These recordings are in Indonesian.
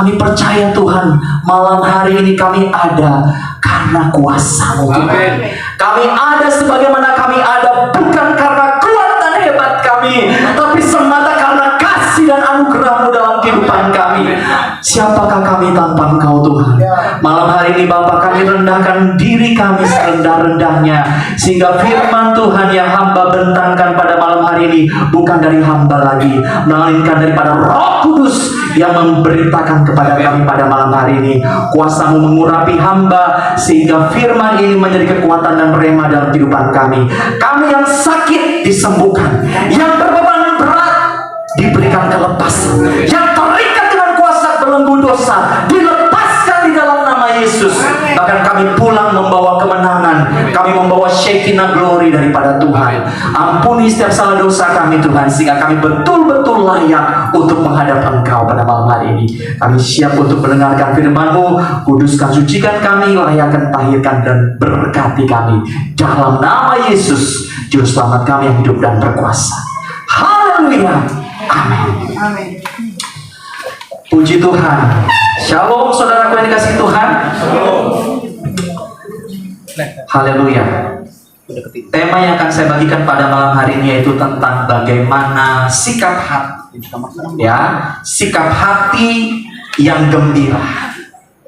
Kami percaya Tuhan, malam hari ini kami ada karena kuasa-Mu Tuhan. Kami ada sebagaimana kami ada bukan karena kuat dan hebat kami, tapi semata karena kasih dan anugerah-Mu dalam kehidupan kami. Siapakah kami tanpa Engkau Tuhan? Malam hari ini Bapa, kami rendahkan diri kami serendah-rendahnya, sehingga firman Tuhan yang hamba bentangkan pada malam hari ini bukan dari hamba lagi, melainkan daripada Roh Kudus yang memberitakan kepada kami pada malam hari ini. Kuasa-Mu mengurapi hamba, sehingga firman ini menjadi kekuatan dan rema dalam kehidupan kami. Kami yang sakit disembuhkan, yang berbeban berat diberikan kelepasan, yang terikat dengan kuasa belenggu dosa dilepaskan di dalam nama Yesus. Bahkan kami pulang membawa kemenangan, kami membawa Shekinah glory daripada Tuhan. Ampuni setiap salah dosa kami Tuhan, sehingga kami betul-betul layak untuk menghadap Engkau pada malam hari ini. Kami siap untuk mendengarkan firman-Mu. Kuduskan, sucikan kami, layakkan, tahirkan, dan berkati kami dalam nama Yesus, Juru Selamat kami yang hidup dan berkuasa. Haleluya. Amin. Puji Tuhan. Shalom saudaraku yang dikasihi Tuhan. Haleluya. Tema yang akan saya bagikan pada malam hari ini yaitu tentang bagaimana sikap hati, sikap hati yang gembira.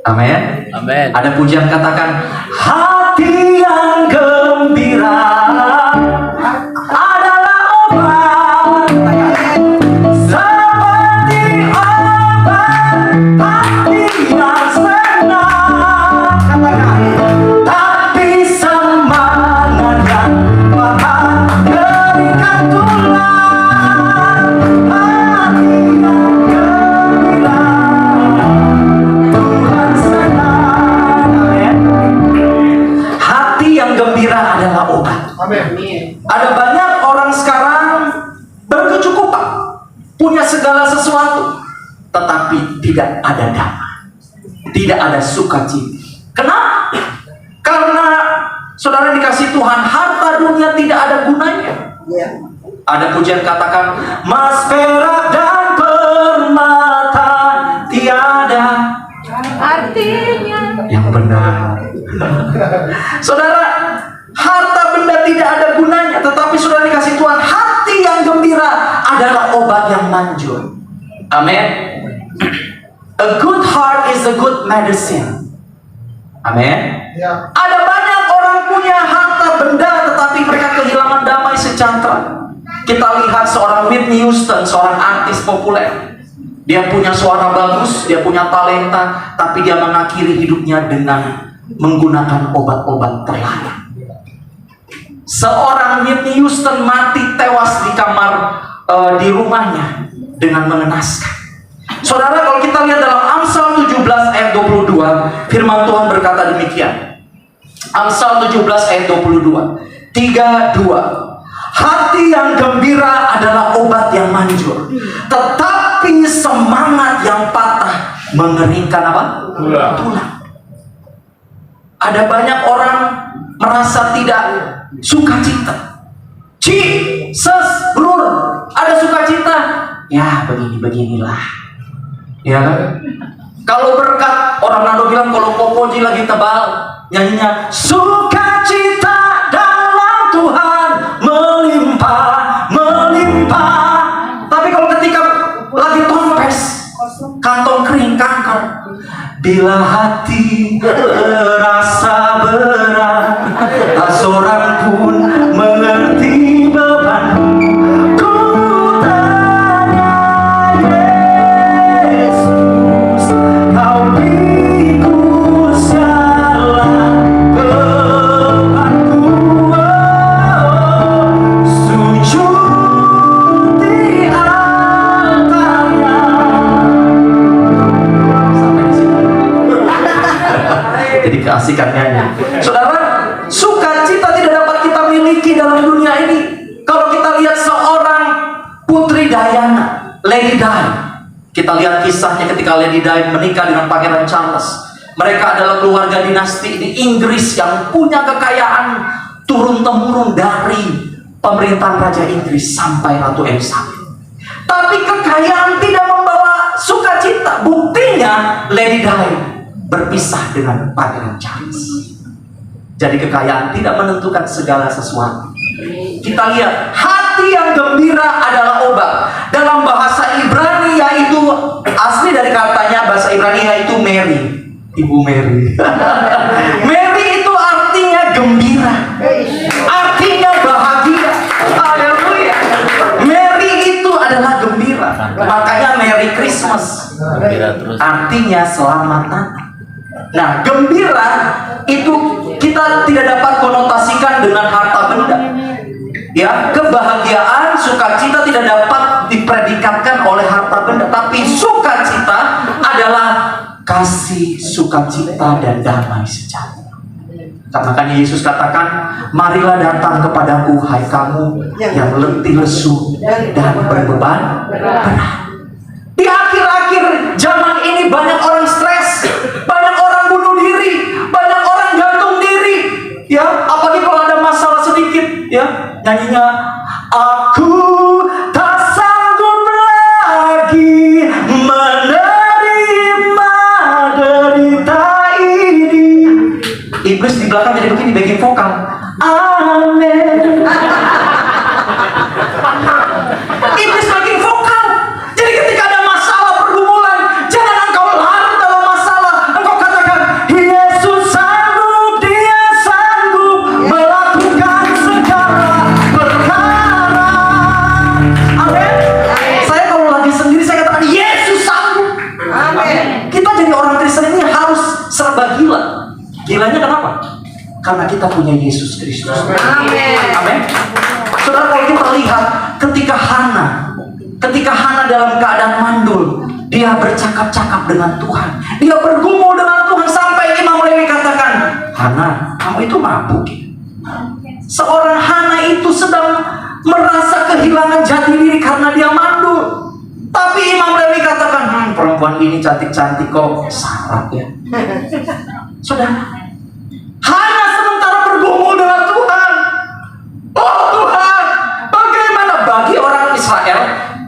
Amin. Amin. Ada pujian katakan, hati yang gembira adalah obat, seperti obat hati yang senang. Tapi semangat yang mahal berikan tulang. Hati yang gembira Tuhan senang. Amin. Hati yang gembira adalah obat. Amin. Ada banyak orang sekarang berkecukupan, punya segala sesuatu, tetapi tidak ada damai, tidak ada sukacita. Kenapa? Karena saudara dikasih Tuhan, harta dunia tidak ada gunanya. Ada pujian katakan, emas, perak, dan permata tiada Artinya yang benar. Saudara, harta benda tidak ada gunanya, tetapi saudara dikasih Tuhan, hati yang gembira adalah obat yang manjur. Amin. A good heart is a good medicine. Amin. Ada banyak orang punya harta benda, tetapi mereka kehilangan damai sejahtera. Kita lihat seorang Whitney Houston, seorang artis populer. Dia punya suara bagus, dia punya talenta, tapi dia mengakhiri hidupnya dengan menggunakan obat-obat terlarang. Seorang Whitney Houston mati tewas di kamar di rumahnya dengan mengenaskan. Saudara, kalau kita lihat dalam Amsal 17 ayat 22, firman Tuhan berkata demikian. Amsal 17 ayat 22. 3:2. Hati yang gembira adalah obat yang manjur, tetapi semangat yang patah mengeringkan apa? Tulang. Ada banyak orang merasa tidak sukacita. Jesus, bro, ada sukacita? Ya, beginilah. Ya kan? Kalau berkat, orang Nado bilang kalau popoji lagi tebal, Nyanyinya sukacita dalam Tuhan melimpah, melimpah. Tapi kalau ketika lagi tompes, kantong kering, kanker, bila hati terasa berat, tak seorang pun mengerti bebanku. Ku tanya Yesus, kau pikul segala bebanku. Sujud di altarnya. Sampai di sini. Jadi keasikan nyanyi. Saudara, sukacita tidak dapat kita miliki dalam dunia ini. Kalau kita lihat seorang Putri Diana, Lady Di, kita lihat kisahnya ketika Lady Di menikah dengan Pangeran Charles. Mereka adalah keluarga dinasti di Inggris yang punya kekayaan turun-temurun dari pemerintahan Raja Inggris sampai Ratu Elizabeth. Tapi kekayaan tidak membawa sukacita. Buktinya Lady Di berpisah dengan Pangeran Charles. Jadi kekayaan tidak menentukan segala sesuatu. Kita lihat, hati yang gembira adalah obat. Dalam bahasa Ibrani yaitu, asli dari katanya bahasa Ibrani yaitu Mary, Ibu Mary. Mary itu artinya gembira, artinya bahagia. Haleluya. Mary itu adalah gembira. Makanya Merry Christmas, artinya selamat Natal. Nah, gembira itu kita tidak dapat konotasikan dengan harta benda. Ya, kebahagiaan, sukacita tidak dapat dipredikatkan oleh harta benda, tapi sukacita adalah kasih, sukacita dan damai sejahtera. Makanya Yesus katakan, marilah datang kepadaku hai kamu yang letih lesu dan berbeban berat. Di akhir-akhir zaman ini banyak orang stres, banyak orang bunuh diri, banyak orang gantung diri. Ya, apalagi kalau ada masalah sedikit, ya, nyanyinya aku tak sanggup lagi menerima derita ini. Iblis di belakang jadi begini, backing vokal. Amin. Iblis backing vokal. Jadi ketika ada masalah pergumulan, jangan engkau larut dalam masalah. Engkau katakan, Yesus sanggup, Dia sanggup melakukan segala perkara. Amin. Saya kalau lagi sendiri saya katakan, Yesus sanggup. Amin. Kita jadi orang Kristen ini harus serba gila. Gilanya kenapa? Karena kita punya Yesus Kristus. Amin. Amin. Saudara, kalau kita lihat ketika Hana dalam keadaan mandul, dia bercakap-cakap dengan Tuhan, dia bergumul dengan Tuhan sampai Imam Lewi katakan, Hana, kamu itu mabuk. Seorang Hana itu sedang merasa kehilangan jati diri karena dia mandul. Tapi Imam Lewi katakan, perempuan ini cantik-cantik kok, syarat ya. Saudara, Hana sementara bergumul dengan Tuhan. Oh Tuhan, bagaimana bagi orang Israel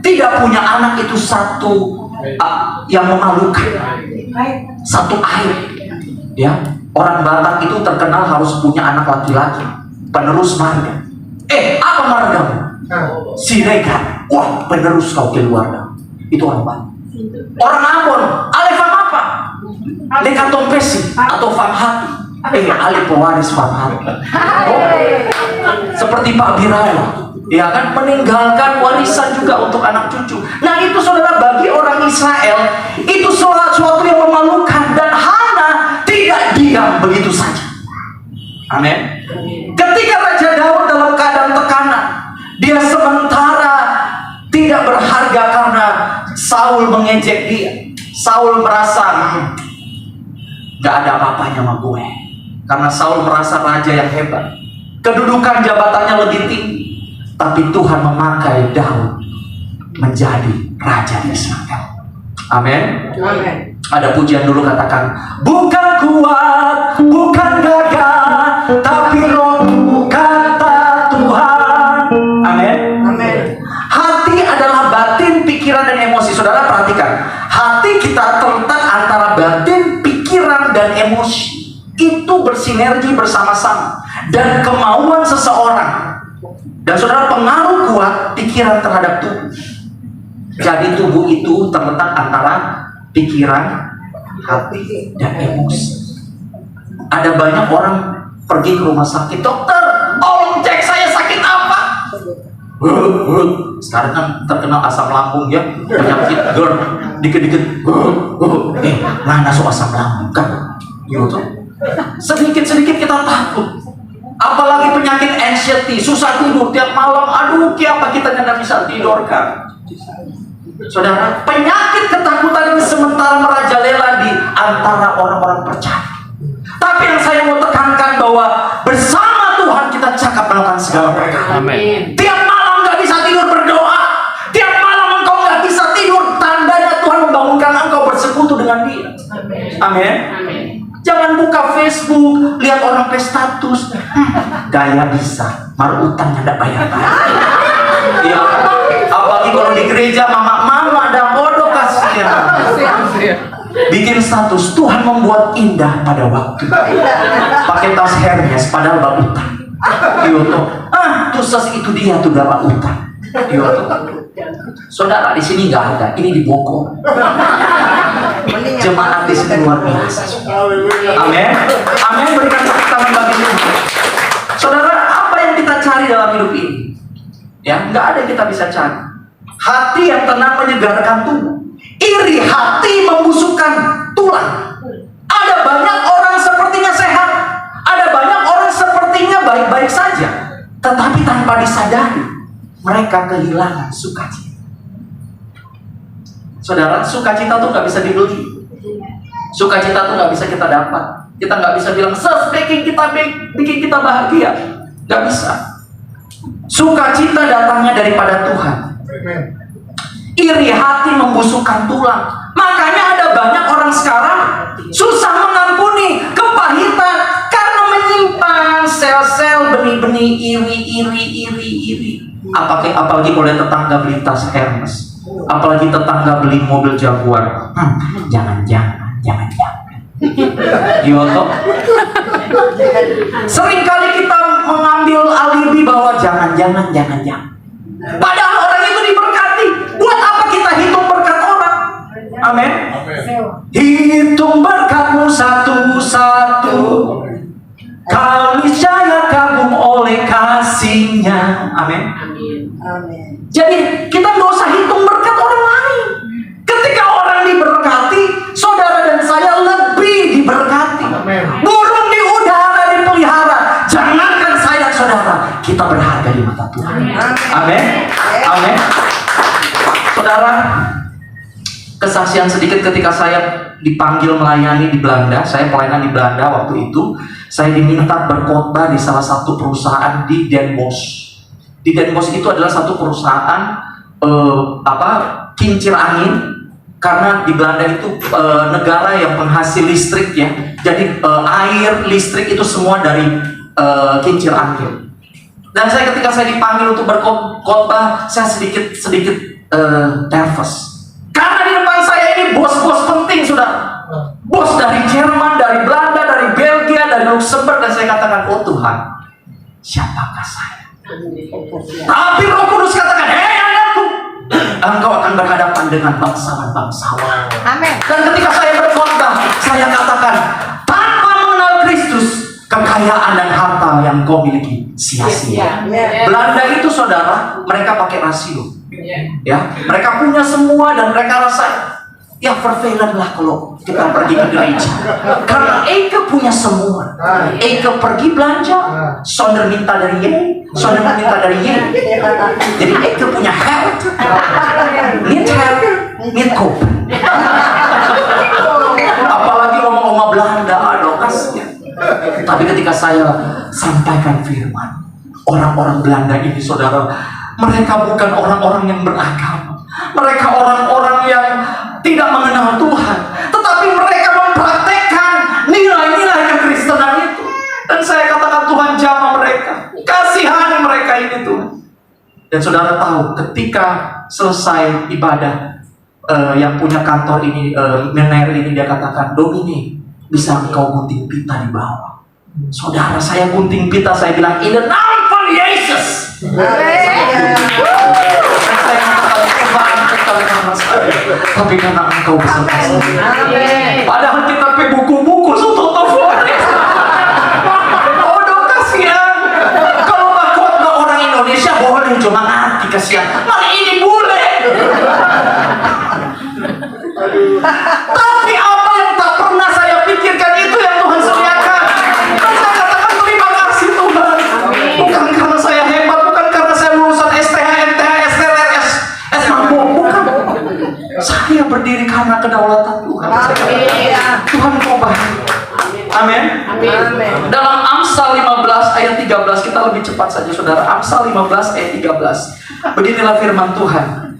tidak punya anak itu satu yang memalukan, satu aib. Ya, orang Batak itu terkenal harus punya anak laki-laki, penerus marga. Apa margamu? Siregar. Wah, penerus kau keluarga. Itu orang Batak. Orang Ambon, Alefam apa? Lekatompesi atau Famhati. Alif pewaris Famhati. Seperti Pak Biraya, ya kan, meninggalkan warisan juga untuk anak cucu. Nah itu saudara, bagi orang Israel itu sesuatu yang memalukan, dan Hana tidak diam begitu saja. Amin. Ketika Raja Daud dalam keadaan tekanan, dia sementara tidak berharga karena Saul mengejek dia. Saul merasa gak ada apa-apanya sama gue, karena Saul merasa raja yang hebat, kedudukan jabatannya lebih tinggi. Tapi Tuhan memakai Daud menjadi raja Israel. Amin. Amin. Ada pujian dulu, katakan, bukan kuat, bukan gagah, tapi rohku kata Tuhan. Amin. Amin. Hati adalah batin, pikiran, dan emosi. Saudara perhatikan, hati kita terletak antara batin, pikiran, dan emosi. Itu bersinergi bersama-sama dan kemauan seseorang. Dan saudara, pengaruh kuat pikiran terhadap tubuh. Jadi tubuh itu terletak antara pikiran, hati, dan emosi. Ada banyak orang pergi ke rumah sakit, dokter, tolong cek saya sakit apa? Sekarang kan terkenal asam lambung ya, penyakit GERD, dikit-dikit, mana so asam lambung kan? Gitu. Sedikit-sedikit kita takut. Apalagi penyakit anxiety, susah tidur tiap malam. Aduh, kenapa kita nggak bisa tidur kan? Saudara, penyakit ketakutan ini sementara merajalela di antara orang-orang percaya. Tapi yang saya mau tekankan bahwa bersama Tuhan kita cakap melakukan segala perkara. Amin. Tiap malam nggak bisa tidur berdoa. Tiap malam engkau nggak bisa tidur, tandanya Tuhan membangunkan engkau bersekutu dengan Dia. Amin. Amin. Jangan buka Facebook, lihat orang status. Gaya bisa, mar utangnya nggak bayar-bayar. Iya. Apalagi kalau di gereja mama ada bodoh kasihan. Bikin status, Tuhan membuat indah pada waktu. Pakai tas Hermes padahal bak utang. Iya. Tusas itu dia tuh gak bak utang. Iya. Saudara, di sini nggak ada, ini di Bogor. Jemaat di sini luar biasa. Amin. Amin. Berikan tepuk tangan bagi Tuhan. Saudara, apa yang kita cari dalam hidup ini? Ya, nggak ada yang kita bisa cari. Hati yang tenang menyegarkan tubuh. Iri hati membusukkan tulang. Ada banyak orang sepertinya sehat. Ada banyak orang sepertinya baik-baik saja. Tetapi tanpa disadari, mereka kehilangan sukacita. Saudara, sukacita tuh nggak bisa dibeli. Sukacita tuh nggak bisa kita dapat. Kita nggak bisa bilang, bikin kita bahagia. Nggak bisa. Sukacita datangnya daripada Tuhan. Iri hati membusukkan tulang. Makanya ada banyak orang sekarang susah mengampuni kepahitan karena menyimpan sel-sel benih-benih iri. Apalagi boleh tetangga beli tas Hermes, apalagi tetangga beli mobil Jaguar. Jangan. Yoto. Seringkali kita mengambil alibi bahwa jangan. Padahal orang itu diberkati. Buat apa kita hitung berkat orang? Amin. Hitung berkatmu satu-satu. Kau niscaya kagum oleh kasih-Nya. Amin. Jadi kita nggak usah hitung berkat orang lain. Ketika orang diberkati, saudara dan saya lebih diberkati. Burung di udara dipelihara. Jangankan saya dan saudara, kita berharga di mata Tuhan. Amin. Saudara, kesaksian sedikit ketika saya dipanggil melayani di Belanda. Saya pelayanan di Belanda waktu itu. Saya diminta berkhotbah di salah satu perusahaan di Den Bosch. Di Den Bosch itu adalah satu perusahaan kincir angin. Karena di Belanda itu negara yang penghasil listrik ya. Jadi air, listrik itu semua dari kincir angin. Dan ketika saya dipanggil untuk berkhotbah, saya sedikit nervous. Karena di depan saya ini bos-bos penting sudah. Bos dari Jerman, dari Belanda, dari Belgia, dari Luxembourg. Dan saya katakan, oh Tuhan, siapakah saya? Tapi Roh Kudus katakan, hei anakku, engkau akan berhadapan dengan bangsawan-bangsawan. Amin. Dan ketika saya berkhotbah, saya katakan, tanpa mengenal Kristus, kekayaan dan harta yang kau miliki sia-sia. Belanda itu saudara, mereka pakai rasio. Ya, mereka punya semua dan mereka rasa ya vervelenlah kalau kita pergi ke gereja. Karena Eke punya semua. Eke pergi belanja, Sonder minta dari Ye, Sonder minta dari Ye. Jadi Eke punya health, need cope. Apalagi oma-oma Belanda, aduh kasihan. Tapi ketika saya sampaikan firman, orang-orang Belanda ini saudara, mereka bukan orang-orang yang beragama. Mereka orang-orang yang tidak mengenal Tuhan, tetapi mereka mempraktekkan nilai-nilai kekristenan itu. Dan saya katakan, Tuhan jamah mereka, kasihani mereka ini Tuhan. Dan saudara tahu, ketika selesai ibadah, yang punya kantor ini, manajer ini, dia katakan, Domini, bisa engkau gunting pita di bawah. Saudara, saya gunting pita, saya bilang in the name of Jesus. Saya katakan Tuhan, bukan karena saya, tapi karena Engkau beserta saya. Padahal kita pakai buku-buku bodoh, kasihan. Kalau mahkota orang Indonesia boleh, cuma ngerti kasihan. Malah ini boleh. Tapi apa yang tak pernah saya pikirkan itu yang Tuhan sediakan. Dan saya katakan terima kasih Tuhan. Bukan karena saya hebat, bukan karena saya lulusan STH, MTH, STLS, S-Mampu, bukan. Saya berdiri karena kedaulatan Tuhan. Tuhan kau baik. Amin. Dalam Amsal 15 ayat 13, kita lebih cepat saja saudara. Amsal 15 ayat 13. Beginilah firman Tuhan.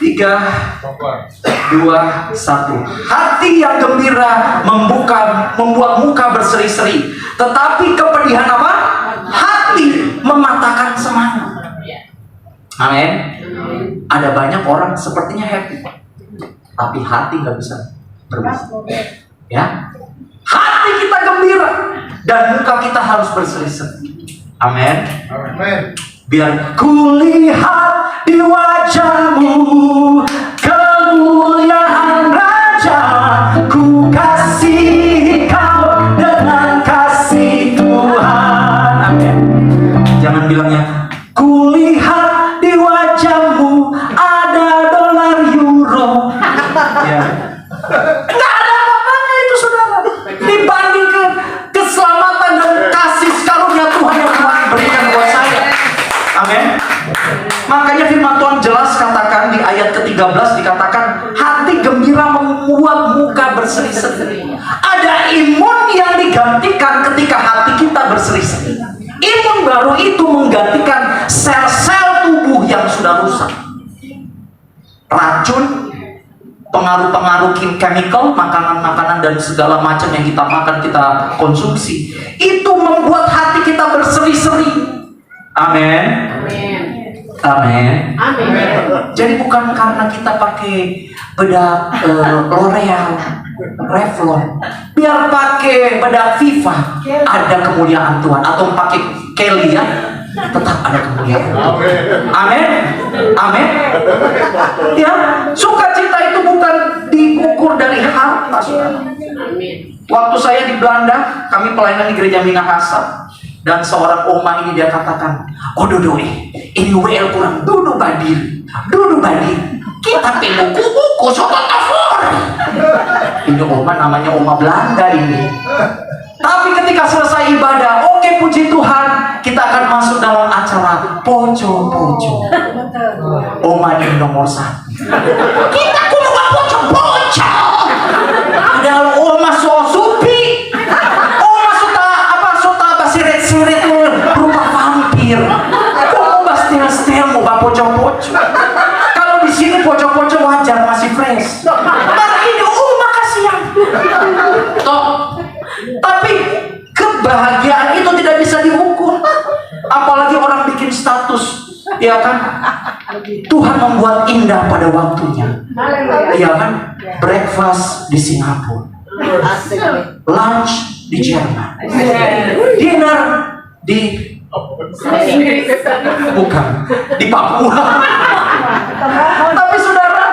3, 2, 1. Hati yang gembira membuat muka berseri-seri, tetapi kepedihan apa? Hati mematahkan semangat. Amin. Ada banyak orang sepertinya happy, tapi hati nggak bisa berbisa. Ya, hati kita gembira dan muka kita harus berseri-seri. Amin. Biar kulihat di wajahmu kemuliaan Raja, ku kasih kau dengan kasih Tuhan. Amin. Jangan bilangnya kulihat di wajahmu ada dolar euro. Ya. Nggak ada apa-apanya itu saudara dibandingkan keselamatan dan kasih karunia Tuhan yang Tuhan berikan buat saya. Amin. Makanya firman Tuhan jelas katakan di ayat ke-13 dikatakan hati gembira membuat muka berseri-seri. Ada imun yang digantikan ketika hati kita berseri-seri. Imun baru itu menggantikan sel-sel tubuh yang sudah rusak. Racun, pengaruh-pengaruh chemical, makanan-makanan dan segala macam yang kita makan, kita konsumsi, itu membuat hati kita berseri-seri. Amin. Amin. Jadi bukan karena kita pakai bedak L'Oreal, Revlon, biar pakai bedak Viva ada kemuliaan Tuhan, atau pakai Kelly ya, tetap ada kemuliaan. Amin. Amin. Ya, sukacita itu bukan diukur dari harta, saudara. Waktu saya di Belanda, kami pelayanan di gereja Minahasa. Dan seorang oma ini dia katakan, oh Dodo ini WL kurang duduk badir. Kita pilih buku sobat tafur. Ini oma namanya oma Belanda ini. Tapi ketika selesai ibadah, oke puji Tuhan, kita akan masuk dalam acara poco-poco. Oma ini nomor 1. Kita kudu poco-poco. Padahal oma so supi. Siret berupa vampir. Kok mau stel-stel, mau pocong-pocong. Kalau di sini pocong-pocong wajar, masih fresh. Karena ini kasihan. Toh, tapi kebahagiaan itu tidak bisa diukur. Apalagi orang bikin status, ya kan? Tuhan membuat indah pada waktunya. Ya kan? Breakfast di Singapura, lunch di Jerman, dinner di bukan di Papua. Tapi saudara,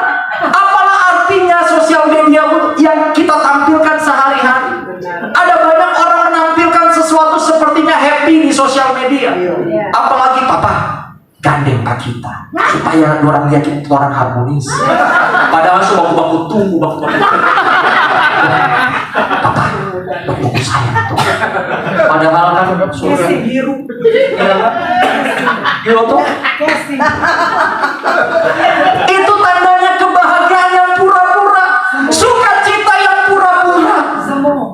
apalah artinya sosial media yang kita tampilkan sehari-hari? Ada banyak orang menampilkan sesuatu sepertinya happy di sosial media. Apalagi papa gandeng pak kita supaya orang lihat kita orang harmonis. Padahal baku-baku tunggu baku. Papa, buku saya tuh. Padahal kan sudah biru. Biru tuh. Itu tandanya kebahagiaan yang pura-pura, sukacita yang pura-pura.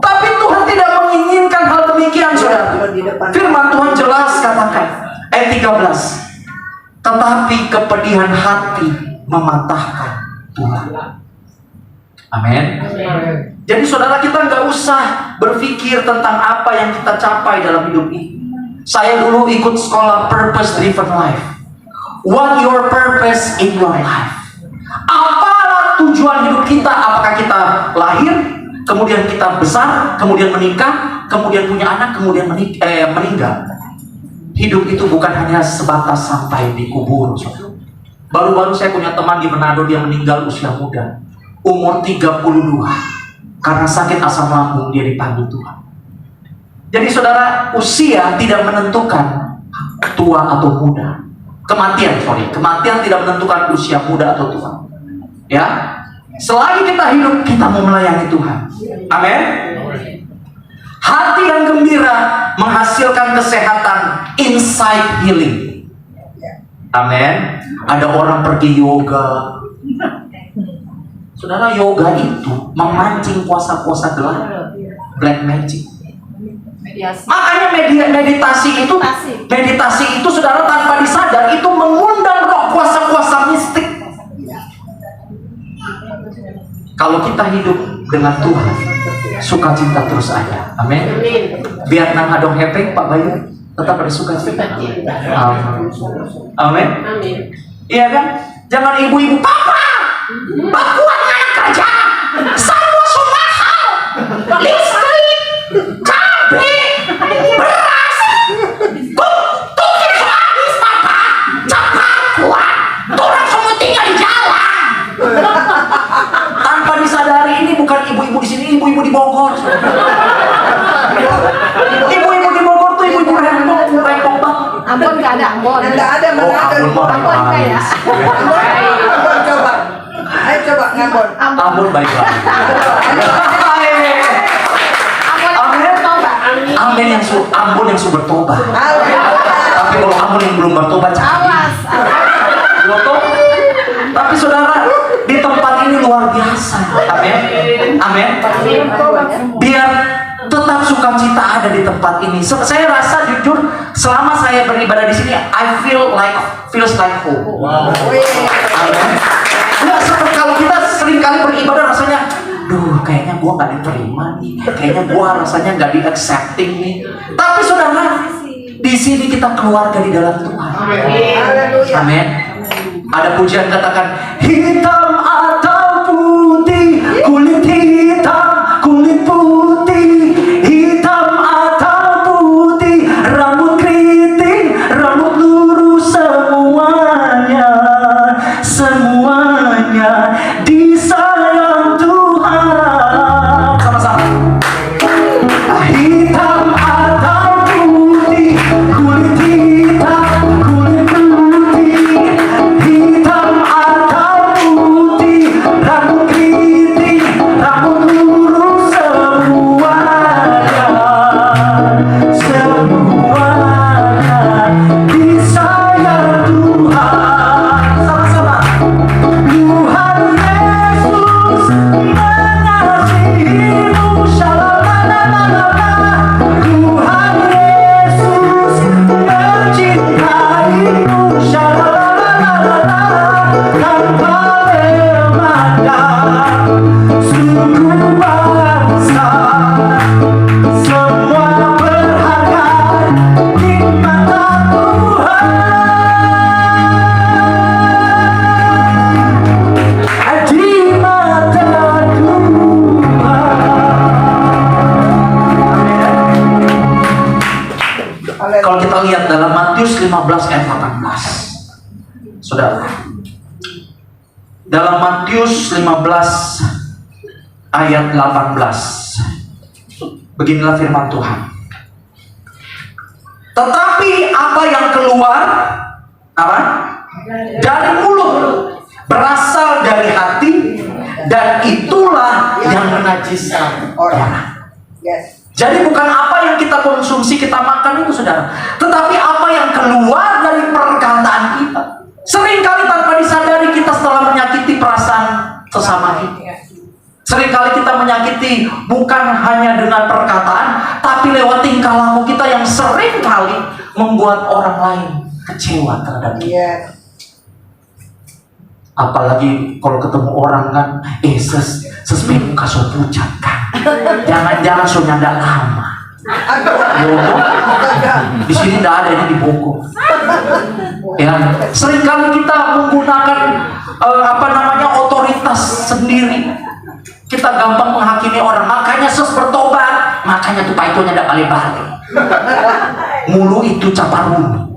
Tapi Tuhan tidak menginginkan hal demikian, saudara. Firman Tuhan jelas katakan ayat 13. Tetapi kepedihan hati mematahkan Tuhan. Amin. Jadi saudara, kita nggak usah berpikir tentang apa yang kita capai dalam hidup ini. Saya dulu ikut sekolah Purpose Driven Life. What your purpose in your life? Apalah tujuan hidup kita? Apakah kita lahir? kemudian kita besar, kemudian menikah, kemudian punya anak, kemudian meninggal. Hidup itu bukan hanya sebatas sampai dikubur. Baru-baru saya punya teman di Manado, dia meninggal usia muda, umur 32, karena sakit asam lambung. Dia dipanggil Tuhan. Jadi saudara, usia tidak menentukan tua atau muda. Kematian tidak menentukan usia muda atau tua. Ya, selagi kita hidup, kita mau melayani Tuhan. Amin. Hati yang gembira menghasilkan kesehatan, inside healing. Amin. Ada orang pergi yoga. Saudara, yoga itu memancing kuasa-kuasa gelap, black magic. Makanya meditasi itu saudara tanpa disadar itu mengundang roh kuasa-kuasa mistik. Kalau kita hidup dengan Tuhan, sukacita terus ada. Amin. Biar nang hadong hepeng Pak Bayu tetap ada sukacita. Amin. Iya kan? Jangan ibu-ibu, papa kuat anak kerja, semua mahal, listrik, cabai, beras, tukin habis papa, cepat kuat, turun semua tinggal di jalan. Tanpa disadari, ini bukan ibu-ibu di sini, ibu-ibu di Bogor. Ibu-ibu di Bogor tuh ibu-ibu rempong banget. Ambon nggak ada Ambon. Nggak ada, mana ada. Ambon kayak. Ambon coba. Ayo coba ngambon. Ambon baik banget. Ambon yang sudah bertobat. Tapi kalau Ambon yang belum bertobat, Awas. Tapi saudara, di tempat ini luar biasa. Amin. Biar tetap sukacita ada di tempat ini. Saya rasa jujur, selama saya beribadah di sini, I feels like home. Amin. Nggak seperti kalau kita sering kali beribadah rasanya, kayaknya gua nggak diterima nih, kayaknya gua rasanya nggak di-accepting nih. Tapi saudara, di sini kita keluarga di dalam Tuhan. Amin. Ada pujian katakan, hitam atau putih, kulit hitam, kulit putih, hitam atau putih, rambut keriting, rambut lurus, semuanya disayang Tuhan. Sama-sama. Hitam atau putih, kulit hitam, kulit putih, hitam atau putih, rambut keriting, rambut lurus, semuanya disayang Tuhan. Sama-sama. Tuhan Yesus mengasihimu, shalalalalala. Tuhan Yesus mencintaimu, shalalalalala. Tanpa memandang suku bangsa, semua berharga di mata Tuhan. Di mata Tuhan. Kalau kita lihat dalam Matius 15 ayat 18, saudara, dalam Matius 15 ayat 18, beginilah firman Tuhan. Tetapi apa yang keluar dari mulut berasal dari hati, dan itulah yang menajiskan orang. Yes. Jadi bukan apa yang kita konsumsi, kita makan itu saudara, tetapi apa yang keluar dari perkataan kita. Seringkali tanpa disadari kita setelah menyakiti perasaan sesama kita. Seringkali kita menyakiti bukan hanya dengan perkataan, tapi lewat tingkah laku kita yang seringkali membuat orang lain kecewa terhadap kita. Yes. Apalagi kalau ketemu orang kan, sesuai muka so pucat kan, jangan-jangan so nyanda lama. Di sini tidak ada, ini di Bogor. Ya, seringkali kita menggunakan otoritas sendiri Kita gampang menghakimi orang, makanya bertobat, makanya tuh paitonya tidak balik-balik. Mulu itu caparun.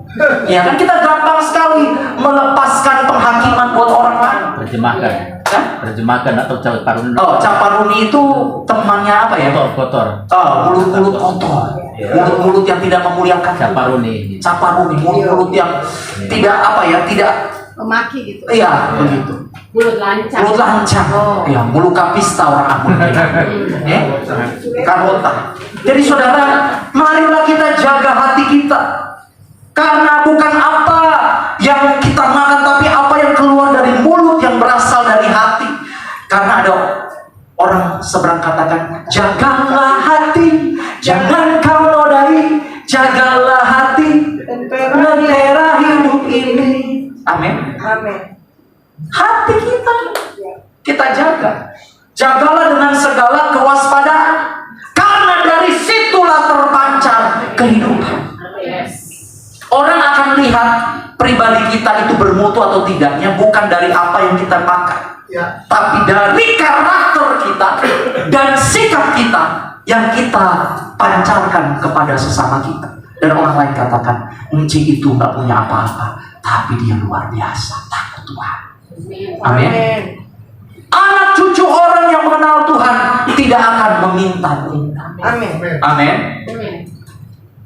Ya kan, kita gampang sekali melepaskan penghakiman buat orang lain. Terjemahkan. Kan? Terjemahkan atau caparuni. Oh, caparuni itu temannya apa ya? Kotor. Oh, mulut-mulut kotor. Mulut-mulut yang tidak memuliakan. Caparuni. Caparuni, mulut-mulut yang tidak apa ya, tidak. Memaki gitu. Iya, begitu. Mulut lancang. Mulut lancang. Oh. Ya, mulut kapista orang Ambon. Ya, karota. Jadi saudara, marilah kita jaga hati kita. Karena bukan apa yang kita makan, tapi apa yang keluar dari mulut yang berasal dari hati. Karena ada orang seberang katakan, jagalah hati, jangan kau nodai, jagalah hati, lentera hidup ini. Amin. Amin. Hati kita jaga. Jagalah dengan segala kewaspadaan, karena dari situlah terpancar kehidupan. Orang akan lihat pribadi kita itu bermutu atau tidaknya bukan dari apa yang kita makan, tapi dari karakter kita dan sikap kita yang kita pancarkan kepada sesama kita. Dan orang lain katakan, Enci itu nggak punya apa-apa, tapi dia luar biasa, takut Tuhan. Amin. Anak cucu orang yang mengenal Tuhan tidak akan meminta-minta. Amin. Amin.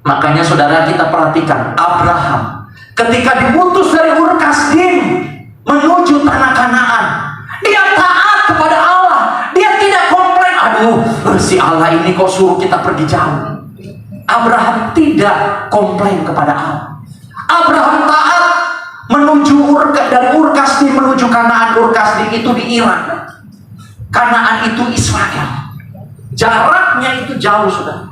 Makanya saudara, kita perhatikan Abraham ketika diutus dari Ur Kasdim menuju tanah Kanaan, dia taat kepada Allah. Dia tidak komplain, aduh si Allah ini kok suruh kita pergi jauh. Abraham tidak komplain kepada Allah. Abraham taat menuju dari Ur Kasdim menuju Kanaan. Ur Kasdim itu di Irak, Kanaan itu Israel. Jaraknya itu jauh, saudara.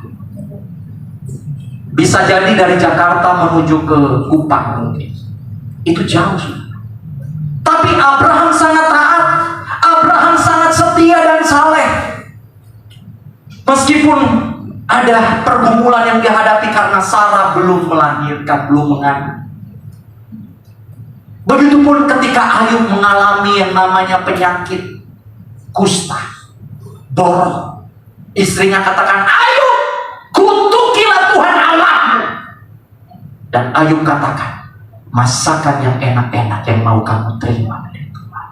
Bisa jadi dari Jakarta menuju ke Kupang mungkin. Itu jauh, saudara. Tapi Abraham sangat taat. Abraham sangat setia dan saleh. Meskipun ada pergumulan yang dihadapi karena Sarah belum melahirkan, belum mengandung. Begitupun ketika Ayub mengalami yang namanya penyakit kusta, borok. Istrinya katakan, Ayub, kutukilah Tuhan Allahmu. Dan Ayub katakan, masakan yang enak-enak yang mau kamu terima dari Tuhan.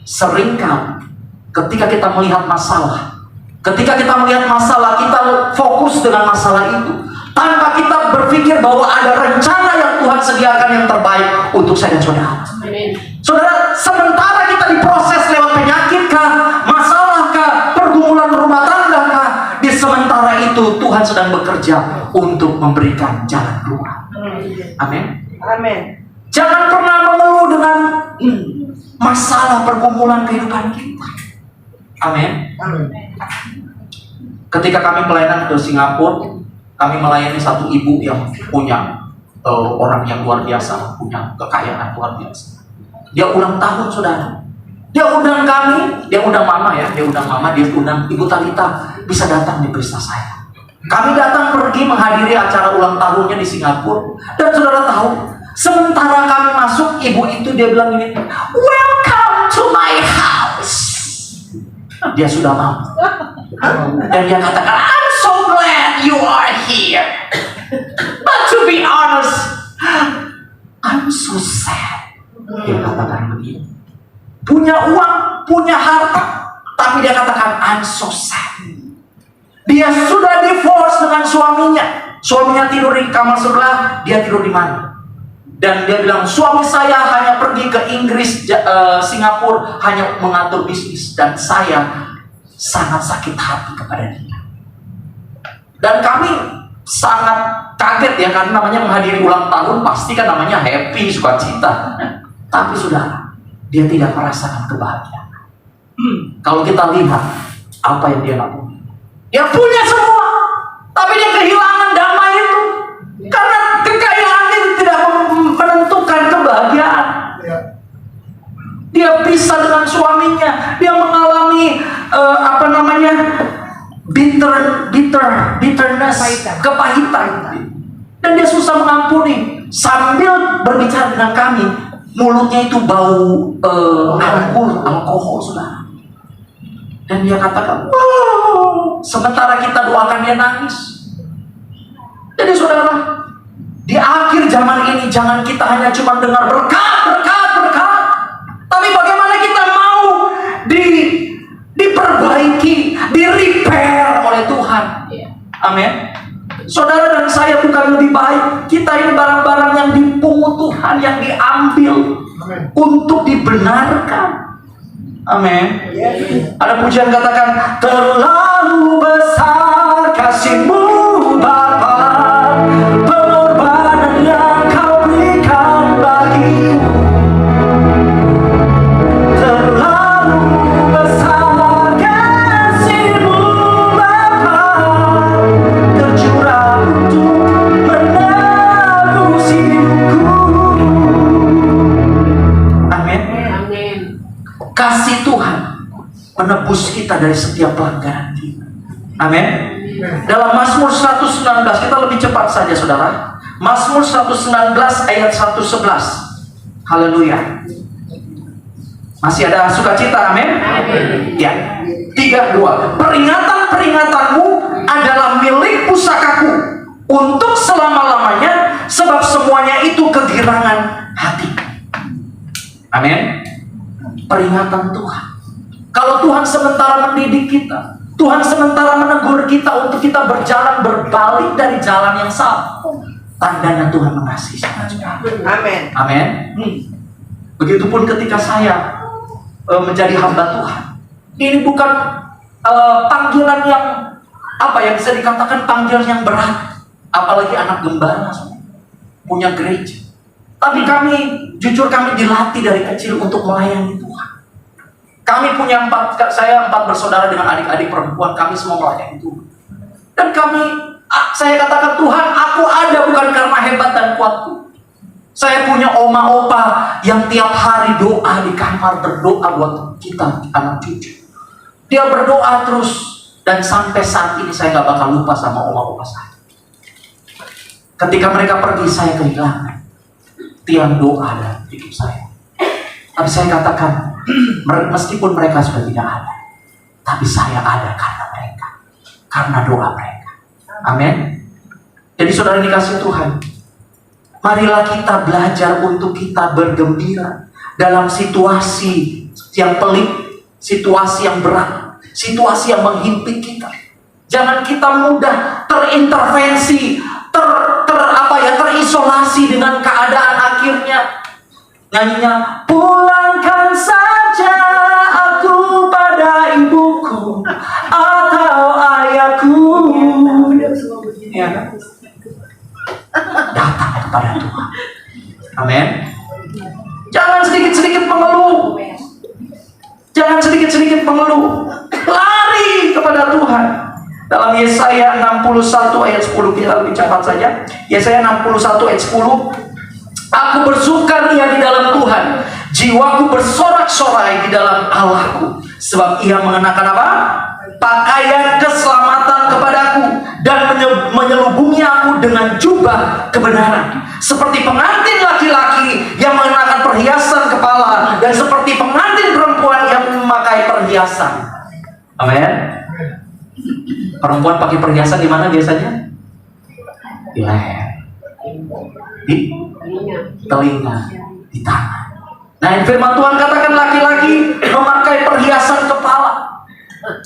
Seringkali ketika kita melihat masalah, kita fokus dengan masalah itu tanpa kita berpikir bahwa ada rencana yang Tuhan sediakan yang terbaik untuk saya dan saudara. Saudara, sementara kita diproses lewat penyakit kah, masalah kah, pergumulan rumah tangga kah, di sementara itu Tuhan sedang bekerja untuk memberikan jalan keluar. Amin. Amin. Jangan pernah mengeluh dengan masalah pergumulan kehidupan kita. Amin. Amin. Ketika kami pelayanan ke Singapura, kami melayani satu ibu yang punya orang yang luar biasa, punya kekayaan luar biasa. Dia ulang tahun, saudara. Dia undang kami, dia undang mama, dia undang Ibu Talita, bisa datang di pesta saya. Kami datang pergi menghadiri acara ulang tahunnya di Singapura. Dan saudara tahu, sementara kami masuk, ibu itu dia bilang ini, welcome to my house. Dia sudah mau. Dan dia katakan, I'm so glad you are here. But to be honest, I'm so sad. Dia katakan begini. Punya uang, punya harta, tapi dia katakan, I'm so sad. Dia sudah divorce dengan suaminya. Suaminya tidur di kamar sebelah, dia tidur di mana? Dan dia bilang, suami saya hanya pergi ke Inggris, Singapura, hanya mengatur bisnis. Dan saya sangat sakit hati kepada dia. Dan kami sangat kaget ya, karena namanya menghadiri ulang tahun, pasti kan namanya happy, sukacita. Tapi saudara, dia tidak merasakan kebahagiaan. Kalau kita lihat apa yang dia lakukan, dia punya semua, tapi dia kehilangan damai itu. Karena kekayaan itu tidak menentukan kebahagiaan. Dia pisah dengan suaminya, dia mengalami bitterness, kepahitan. Dan dia susah mengampuni. Sambil berbicara dengan kami, mulutnya itu bau alkohol, saudara. Dan dia katakan, wow, sementara kita doakan dia nangis. Jadi saudara, di akhir zaman ini jangan kita hanya cuma dengar berkat, berkat, berkat. Tapi bagaimana kita mau diperbaiki, di-repair oleh Tuhan. Amin. Saudara dan saya bukan lebih baik. Kita ini barang-barang yang dipungut Tuhan, yang diambil untuk dibenarkan. Amin. Ada pujian katakan, terlalu besar kasih-Mu Bapa, pengorbanan yang Kau berikan bagiku. Terlalu besar kasih-Mu Bapa, tercurah untuk menebus hidupku. Amin. Amin. Kasih Tuhan menebus kita dari setiap pelanggaran kita. Amin. Dalam Mazmur 119, kita lebih cepat saja saudara. Mazmur 119 ayat 111. Haleluya. Masih ada sukacita, amin? Ya. 3:2. Peringatan-peringatanmu adalah milik pusakaku untuk selama-lamanya, sebab semuanya itu kegirangan hati. Amin. Peringatan Tuhan. Kalau Tuhan sementara mendidik kita, Tuhan sementara menegur kita untuk kita berjalan berbalik dari jalan yang salah, tandanya Tuhan mengasihi kita. Amin. Amin. Begitupun ketika saya menjadi hamba Tuhan, ini bukan panggilan yang yang bisa dikatakan panggilan yang berat, apalagi anak gembala punya gereja. Tapi jujur kami dilatih dari kecil untuk melayani Tuhan. Kami punya saya 4 bersaudara dengan adik-adik perempuan, kami semua melayani Tuhan. Dan saya katakan, Tuhan, aku ada bukan karena hebat dan kuatku. Saya punya oma opa yang tiap hari doa di kamar, berdoa buat kita, anak cucu. Dia berdoa terus, dan sampai saat ini saya gak bakal lupa sama oma opa saya. Ketika mereka pergi, saya kehilangan tiang doa dalam hidup saya. Tapi saya katakan, meskipun mereka sudah tidak ada, tapi saya ada karena mereka, karena doa mereka. Amin. Jadi saudara dikasih Tuhan, marilah kita belajar untuk kita bergembira dalam situasi yang pelik, situasi yang berat, situasi yang menghimpit kita. Jangan kita mudah terintervensi, terisolasi dengan keadaan akhirnya. Nyanyinya, pulangkan saja aku pada ibuku atau ayahku. Ya. Datang kepada Tuhan. Amin. Jangan sedikit-sedikit mengeluh. Jangan sedikit-sedikit mengeluh. Lari kepada Tuhan. Dalam Yesaya 61 ayat 10, kita lebih cepat saja. Yesaya 61 ayat 10. Aku bersukaria di dalam Tuhan, jiwaku bersorak-sorai di dalam Allahku, sebab Ia mengenakan apa? Pakaian keselamatan kepadaku dan menyelubungi aku dengan jubah kebenaran, seperti pengantin laki-laki yang mengenakan perhiasan kepala dan seperti pengantin perempuan yang memakai perhiasan. Amin. Perempuan pakai perhiasan di mana biasanya? Di leher, di telinga, di tangan. Nah, firman Tuhan katakan laki-laki memakai perhiasan kepala.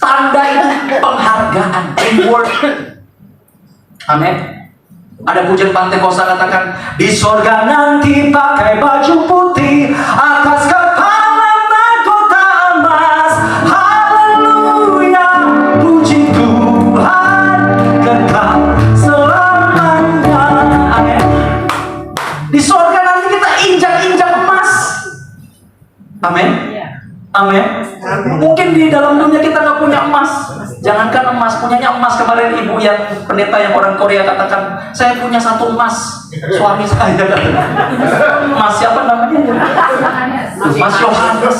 Tanda itu penghargaan, reward. Amin. Ada pujian Pantekosta katakan, di sorga nanti pakai baju putih, atas kepala mahkota emas. Haleluya, puji Tuhan kekal selamanya. Amin. Di sorga nanti kita injak-injak emas. Amin. Amin. Mungkin di dalam dunia kita nggak punya emas. Jangankan emas, punyanya emas. Kemarin ibu yang pendeta yang orang Korea katakan, saya punya 1 emas. Suami saya katakan, emas siapa namanya? Mas Yohanes.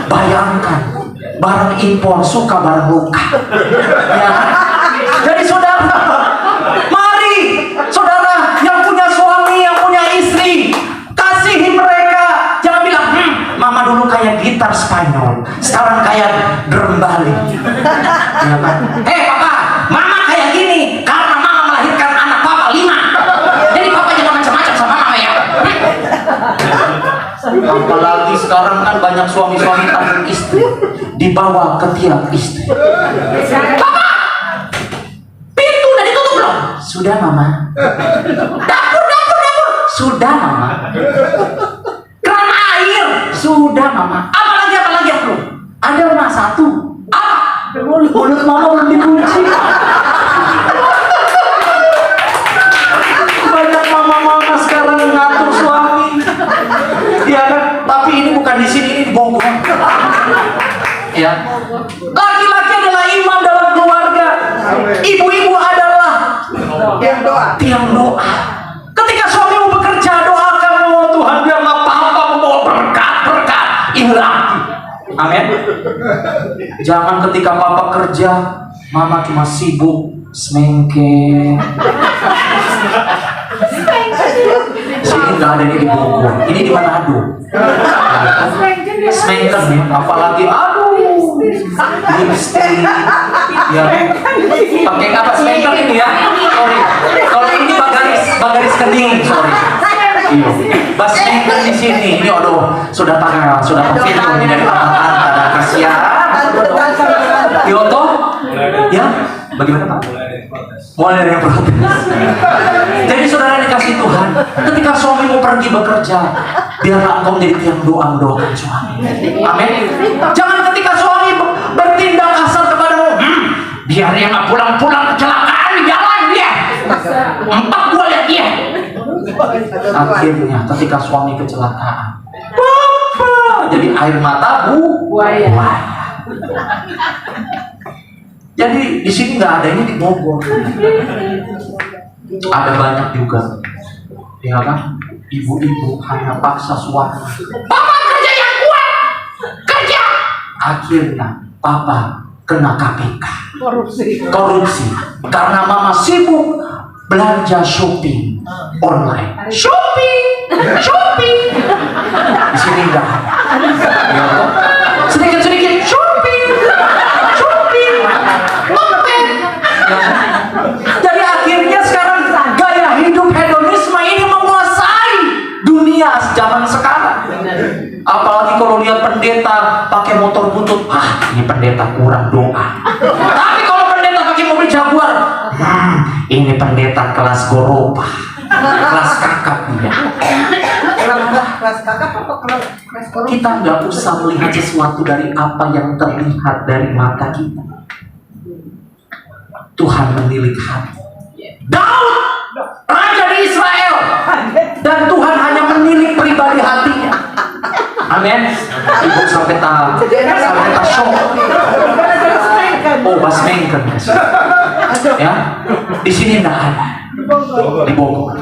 Bayangkan, barang impor suka barang luka. Ya. Jadi saudara, mari saudara yang punya suami, yang punya istri, kasihi mereka. Jangan bilang, mama dulu kayak gitar Spanyol, sekarang kayak drum bali. Ya kan? Hei papa, mama kayak gini karena mama melahirkan anak papa 5. Jadi papa jangan macam-macam sama mama ya. Apalagi sekarang kan banyak suami-suami takut istri dibawa ke tiap istri. Papa, pintu udah ditutup belum? Sudah mama. Dapur. Sudah mama. Keran air. Sudah mama. Apalagi yang belum? Ada mama 1. Apa? Mulut mama belum dikunci. Banyak mama-mama sekarang ngatur suami. Ya kan? Tapi ini bukan di sini, ini di Bogor. Ya. Laki-laki adalah imam dalam keluarga. Ibu-ibu adalah tiang doa. Ketika suamimu bekerja, doakan, oh Tuhan biarlah papa membawa berkat hilang. Amin. Jangan ketika papa kerja, mama cuma sibuk semengke. Sini nggak ada ini di Bogor, ini di Manado. Semengken ya, apalagi aduh, lipstick, ya. Pakai apa semengken ini ya? Sorry, kalau ini bagaris kening, sorry. Iya, bas semengken di sini, ini aduh, sudah terfilter ini dari antara kasihan. Yoto, ya, bagaimana Pak? Mulai dari yang protes. Jadi saudara dikasih Tuhan, ketika suamimu pergi bekerja, biarlah engkau menjadi tiang doa mendoakan suami. Amin. Jangan ketika suami bertindak kasar kepadamu, biar dia nggak pulang-pulang kecelakaan di jalan dia. 4 gua lihat dia. Akhirnya ketika suami kecelakaan, jadi air mata buaya. Jadi di sini nggak ada, ini di Bogor. Ada banyak juga, ya kan? Ibu-ibu hanya paksa suami. Papa kerja yang kuat, kerja. Akhirnya papa kena KPK. Korupsi. Karena mama sibuk belanja shopping online. Shopping. Di sini nggak ada. Ya kan? Sedikit shopping. Jadi akhirnya sekarang gaya hidup hedonisme ini menguasai dunia zaman sekarang. Apalagi kalau lihat pendeta pakai motor butut, ini pendeta kurang doa. Tapi kalau pendeta pakai mobil Jaguar, ini pendeta kelas goropa, kelas kakap dia. Kelas kakak apa kelas korupsi? Kita nggak usah melihat sesuatu dari apa yang terlihat dari mata kita. Tuhan menilik hati. Daud, raja di Israel, dan Tuhan hanya menilik pribadi hatinya. Amin. Ibu sampai tahu, sampai tak shock. Oh, basmengken. Ya, di sini tidak ada. Di Bogor.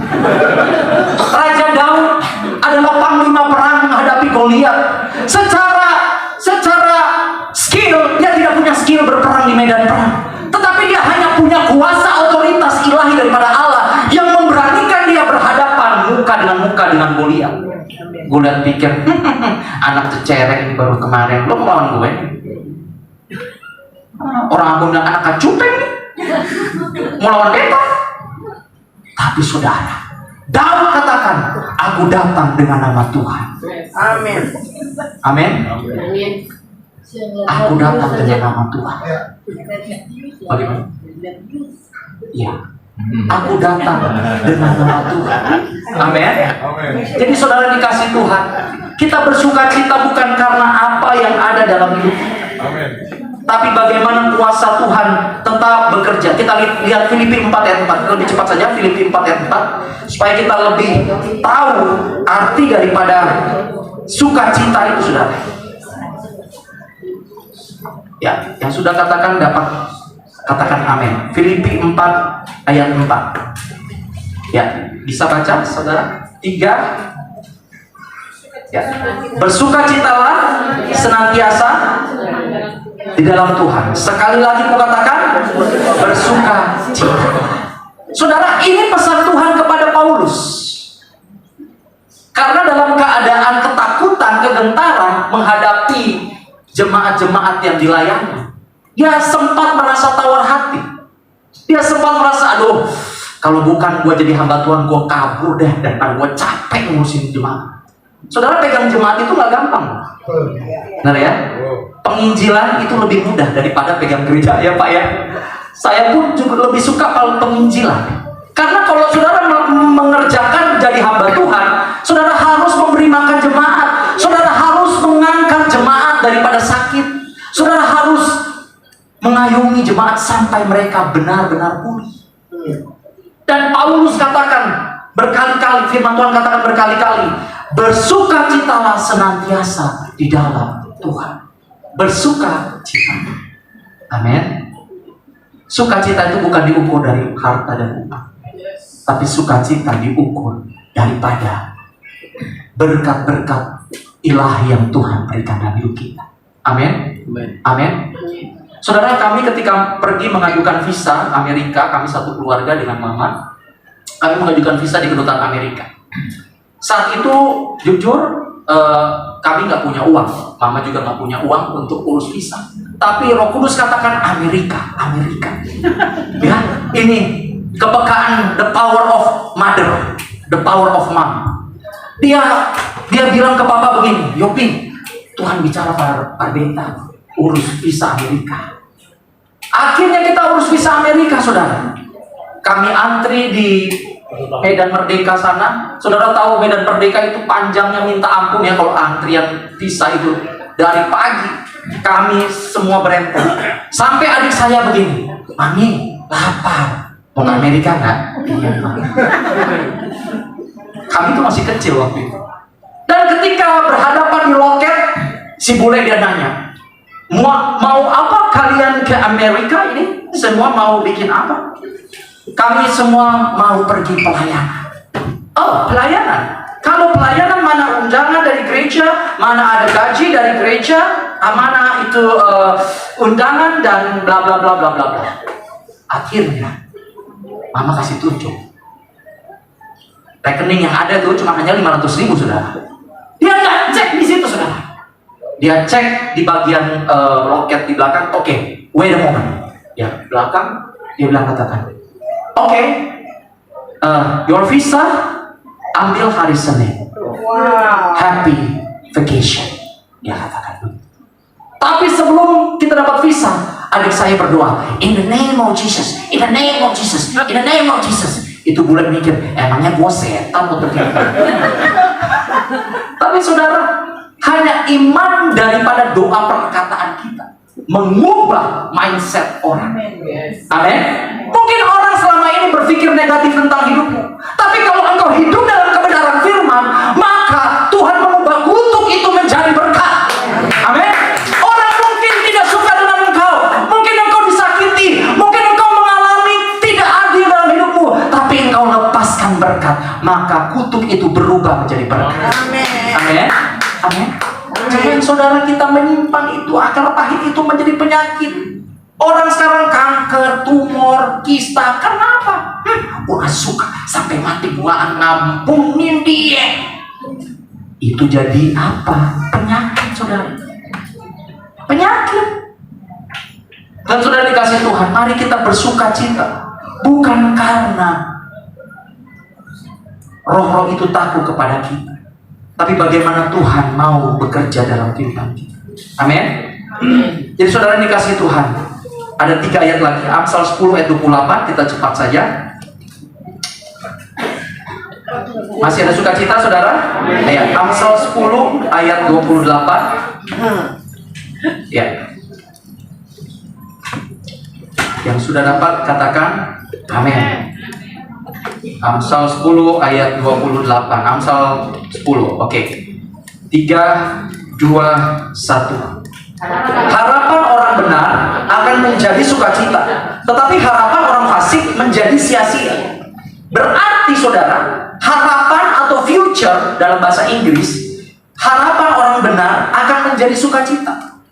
Raja Daud adalah panglima perang menghadapi Goliat. Secara skill, dia tidak punya skill berperang di medan perang. Tetapi dia hanya punya kuasa otoritas ilahi daripada Allah yang memberanikan dia berhadapan muka dengan Goliat. Goliat pikir, anak cecerek ini baru kemarin, lo melawan gue. Orang aku bilang anak kacupeng nih, mau lawan beta. Tapi saudara, Daud katakan, aku datang dengan nama Tuhan. Amin. Amin. Aku datang dengan nama Tuhan. Bagaimana? Ya, aku datang dengan nama Tuhan. Amin. Jadi saudara dikasih Tuhan, kita bersuka cita bukan karena apa yang ada dalam hidup, tapi bagaimana kuasa Tuhan tetap bekerja. Kita lihat Filipi 4 ayat 4. Lebih cepat saja, Filipi 4 ayat 4, supaya kita lebih tahu arti daripada sukacita itu, saudara. Ya, yang sudah katakan dapat katakan amin. Filipi 4 ayat 4. Ya, bisa baca saudara? 3. Ya. Bersukacitalah senantiasa di dalam Tuhan. Sekali lagi kukatakan, bersukacita. Saudara, ini pesan Tuhan kepada Paulus. Karena dalam keadaan ketakutan, kegentaran menghadapi jemaat-jemaat yang dilayani. Dia sempat merasa tawar hati. Dia sempat merasa, aduh, kalau bukan gue jadi hamba Tuhan, gue kabur deh, daripada gue capek ngurusin jemaat. Saudara, pegang jemaat itu nggak gampang. Benar ya? Penginjilan itu lebih mudah daripada pegang gereja, ya Pak ya. Saya pun juga lebih suka kalau penginjilan. Karena kalau saudara mengerjakan jadi hamba Tuhan, saudara harus memberi makan jemaat, saudara harus mengangkat jemaat daripada sakit, saudara harus mengayomi jemaat sampai mereka benar-benar pulih. Dan Paulus katakan berkali-kali, firman Tuhan katakan berkali-kali, bersukacitalah senantiasa di dalam Tuhan. Bersukacita. Amin. Sukacita itu bukan diukur dari harta dan uang, tapi sukacita diukur daripada berkat-berkat ilahi yang Tuhan berikan dalam hidup kita. Amin. Amin. Saudara, kami ketika pergi mengajukan visa Amerika, kami satu keluarga dengan mama, kami mengajukan visa di kedutaan Amerika. Saat itu jujur kami nggak punya uang, mama juga nggak punya uang untuk urus visa. Tapi Roh Kudus katakan Amerika. Ya, ini kepekaan, the power of mother, the power of mom. Dia bilang ke papa begini, Yopi, Tuhan bicara pada Beta, urus visa Amerika. Akhirnya kita urus visa Amerika, saudara. Kami antri di Medan Merdeka sana. Saudara tahu Medan Merdeka itu panjangnya minta ampun ya, kalau antrian visa itu dari pagi. Kami semua berempet. Sampai adik saya begini, Mami, lapar. Mau ke Amerika nggak? Iya, Mami. Kami itu masih kecil waktu itu. Dan ketika berhadapan di loket, si bule dia nanya, mau apa kalian ke Amerika ini? Semua mau bikin apa? Kami semua mau pergi pelayanan. Oh, pelayanan. Kalau pelayanan, mana undangan dari gereja, mana ada gaji dari gereja, mana itu undangan dan bla bla bla bla bla bla. Akhirnya, mama kasih tunjuk. Rekening yang ada tuh cuma hanya 500.000, saudara. Dia nggak cek di situ, saudara. Dia cek di bagian loket di belakang. Oke, wait a moment. Ya, belakang dia bilang katakan, oke, your visa ambil hari Senin. Wow. Happy vacation. Dia katakan begitu. Tapi sebelum kita dapat visa, adik saya berdoa, in the name of Jesus, in the name of Jesus, in the name of Jesus. Itu bulan mikir, emangnya gua setan atau gimana? Tapi saudara, hanya iman daripada doa perkataan kita mengubah mindset orang. Amin. Mungkin orang selama ini berpikir negatif tentang hidupmu, tapi kalau engkau hidup dalam kebenaran firman, maka Tuhan mengubah kutuk itu menjadi berkat. Amin. Orang mungkin tidak suka dengan engkau, mungkin engkau disakiti, mungkin engkau mengalami tidak adil dalam hidupmu, tapi engkau lepaskan berkat, maka kutuk itu berubah menjadi berkat. Amin. Amin. Jangan saudara kita menyimpan itu, akar pahit itu menjadi penyakit. Orang sekarang kanker, tumor, kista, kenapa? Gua gak suka, sampai mati gua ngampunin dia. Itu jadi apa? Penyakit, saudara. Penyakit. Dan saudara dikasih Tuhan, mari kita bersuka cita. Bukan karena roh-roh itu takut kepada kita, tapi bagaimana Tuhan mau bekerja dalam kehidupan kita. Amin. Jadi saudara dikasih Tuhan, ada 3 ayat lagi. Amsal 10 ayat 28, kita cepat saja. Masih ada sukacita, saudara? Ayat Amsal 10 ayat 28. Ya. Yang sudah dapat katakan amin. Amsal 10 ayat 28. Amsal 10. Oke. 3 2 1. Harapan orang benar akan menjadi sukacita, tetapi harapan orang fasik menjadi sia-sia. Berarti saudara, harapan atau future dalam bahasa Inggris, harapan orang benar akan menjadi sukacita.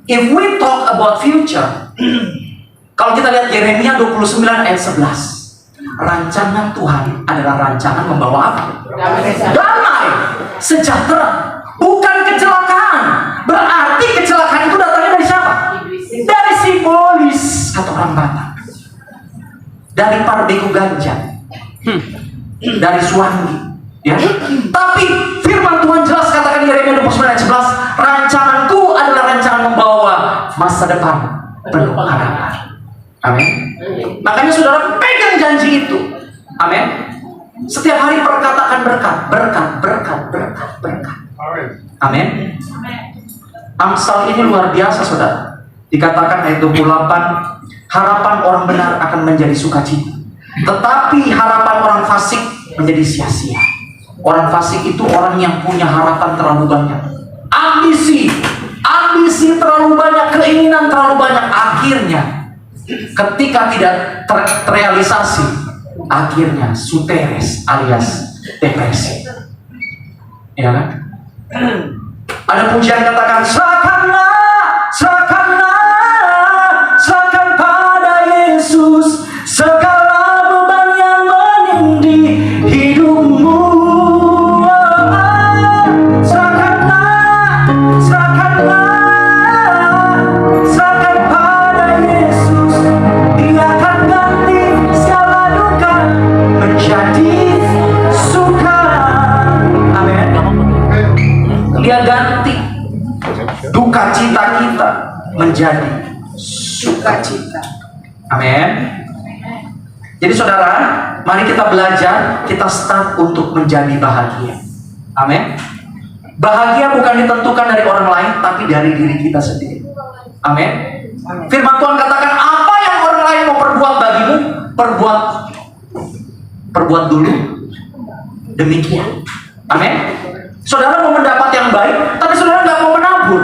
If we talk about future, kalau kita lihat Yeremia 29 ayat 11, rancangan Tuhan adalah rancangan membawa apa? Damai, sejahtera, bukan kecelakaan. Berarti kecelakaan itu kata orang Batak. Dari Parbeku Ganja, dari Suwangi, ya. Tapi firman Tuhan jelas katakan Yeremia 29:11, rancanganku adalah rancangan membawa masa depan penuh harapan. Amin. Makanya saudara pegang janji itu. Amin. Setiap hari perkatakan berkat, berkat, berkat, berkat, berkat. Amin. Amsal ini luar biasa, saudara. Dikatakan ayat 28, harapan orang benar akan menjadi sukacita, tetapi harapan orang fasik menjadi sia-sia. Orang fasik itu orang yang punya harapan terlalu banyak, ambisi terlalu banyak, keinginan terlalu banyak. Akhirnya ketika tidak terrealisasi, akhirnya suteres alias depresi. Ya kan? Ada pujian katakan, serahkan pada Yesus segala beban yang menindih hidupmu. Serahkan pada Yesus, Dia akan ganti segala duka menjadi suka. Amin. Dia ganti duka cita kita menjadi sukacita. Amin. Jadi saudara, mari kita belajar, kita start untuk menjadi bahagia. Amin. Bahagia bukan ditentukan dari orang lain, tapi dari diri kita sendiri. Amin. Firman Tuhan katakan, apa yang orang lain mau perbuat bagimu, perbuat dulu demikian. Amin. Saudara mau mendapat yang baik, tapi saudara nggak mau menabur.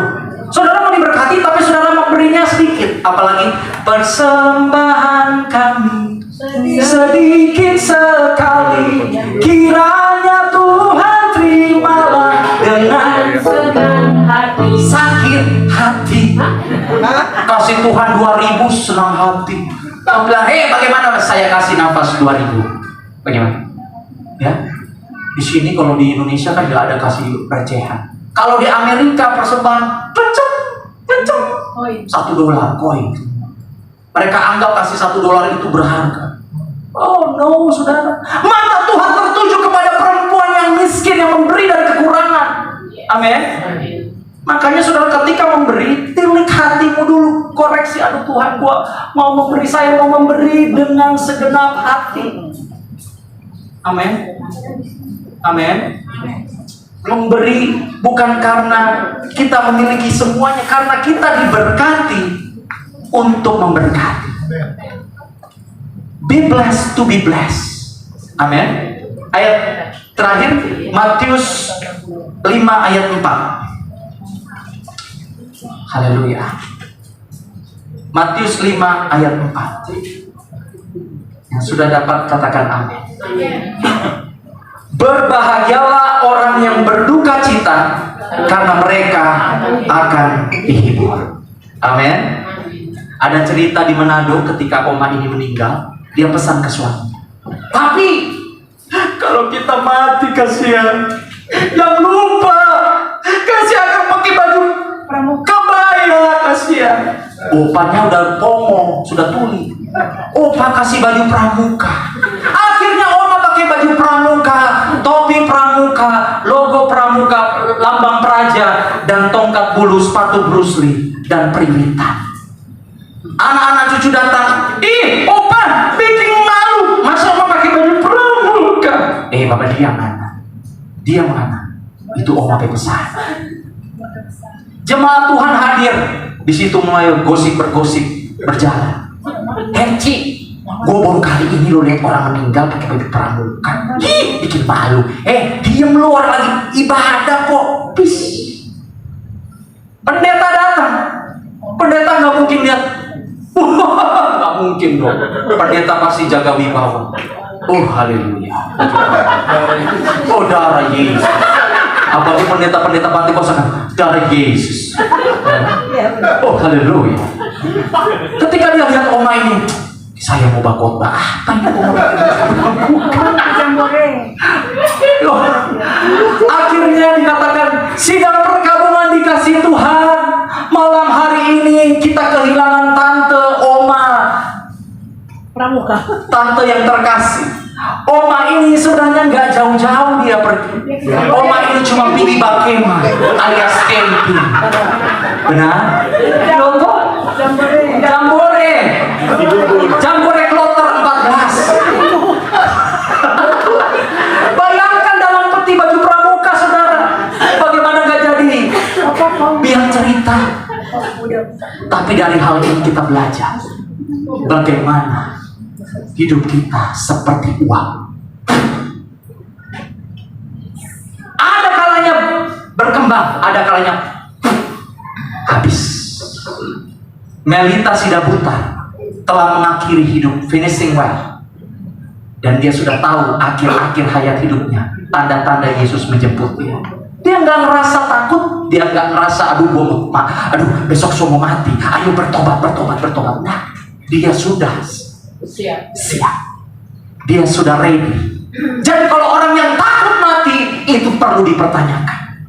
Saudara mau diberkati, tapi saudara mau berinya sedikit. Apalagi persembahan kami sedikit sekali, kiranya Tuhan terimalah dengan Senang hati. sakit hati. Kasih Tuhan 2.000 senang hati. Kamu bilang, bagaimana saya kasih nafas 2.000? Bagaimana? Ya, di sini kalau di Indonesia kan nggak ada kasih recehan. Kalau di Amerika persembahan pencet $1 koin. Mereka anggap kasih $1 itu berharga. Oh no, saudara. Mata Tuhan tertuju kepada perempuan yang miskin, yang memberi dari kekurangan. Amin. Makanya saudara ketika memberi, tilik hatimu dulu, koreksi. Aduh Tuhan, gua mau memberi, saya mau memberi dengan segenap hati. Amin. Amin. Memberi bukan karena kita memiliki semuanya, karena kita diberkati untuk memberkati. Be blessed to be blessed. Amin. Ayat terakhir Matius 5 ayat 4. Haleluya. Matius 5 ayat 4. Yang sudah dapat katakan amin. Berbahagialah orang yang berduka cita, karena mereka akan dihibur. Amin. Ada cerita di Manado ketika oma ini meninggal, dia pesan ke suaminya, tapi kalau kita mati kasihan, jangan lupa kasih aku pakai baju kebaya, kasihan. Opanya udah pomo, sudah tuli. Opa kasih baju pramuka. Akhirnya oma pakai baju pramuka, topi pramuka, logo pramuka, lambang praja, dan tongkat bulu, sepatu Bruce Lee, dan periwitan. Anak-anak cucu datang, opa bikin malu, masa oma pakai baju pramuka? Bapak diam mana? Diam mana? Itu oma pesan. Jemaat Tuhan hadir di situ, mulai bergosip berjalan. Ci, gue baru kali ini lo lihat orang meninggal pakai baju pramuka. Bikin malu. Diem lo, orang lagi ibadah kok. Pis. Pendeta datang. Pendeta nggak mungkin lihat. Nggak mungkin dong. Pendeta pasti jaga wibawa. Oh haleluya. Oh darah Yesus. Apalagi pendeta-pendeta panti kosan, darah Yesus. Oh haleluya. Ketika dia lihat oma ini, saya mau khotbah. Akhirnya dikatakan sidang perkabungan dikasih Tuhan. Malam hari ini kita kehilangan tante, oma, Tante yang terkasih, oma ini sebenarnya nggak jauh-jauh dia pergi. Oma ini cuma pilih bakema alias camping. Benar? Logo? Jambore. Jambore kloter 14. Bayangkan dalam peti baju pramuka, saudara. Bagaimana nggak jadi? Biar cerita. Tapi dari hal ini kita belajar bagaimana hidup kita seperti uang. Ada kalanya berkembang, ada kalanya habis. Melita Sidabuta telah mengakhiri hidup, finishing well. Dan dia sudah tahu akhir-akhir hayat hidupnya, tanda-tanda Yesus menjemput dia. Dia nggak ngerasa takut, dia nggak ngerasa aduh besok saya mau mati, ayo bertobat. Nah, dia sudah siap. Dia sudah ready. Jadi kalau orang yang takut mati itu perlu dipertanyakan.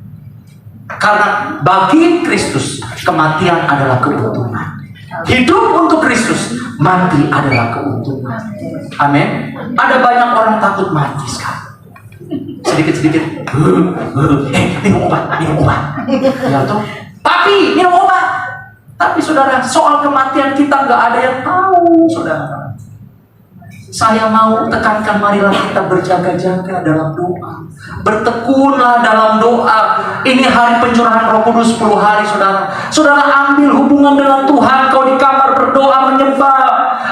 Karena bagi Kristus kematian adalah keuntungan. Hidup untuk Kristus, mati adalah keuntungan. Amin. Ada banyak orang takut mati sekarang. Sedikit-sedikit, minum obat. Ya toh, papi minum obat. Tapi saudara, soal kematian kita nggak ada yang tahu, saudara. Saya mau tekankan, marilah kita berjaga-jaga dalam doa. Bertekunlah dalam doa. Ini hari pencurahan Roh Kudus 10 hari, saudara. Saudara ambil hubungan dengan Tuhan. Kau di kamar berdoa menyembah.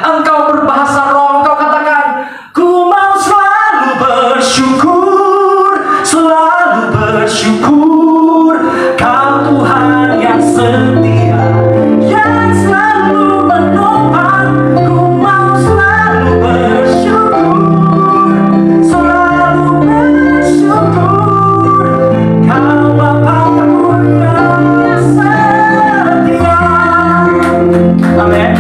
Engkau berbahasa roh. Engkau katakan, ku mau selalu bersyukur. Selalu bersyukur. Kau Tuhan yang setia, yang selalu menopang. Ku mau selalu bersyukur. Selalu bersyukur. Kau Bapa-Ku yang setia. Amin.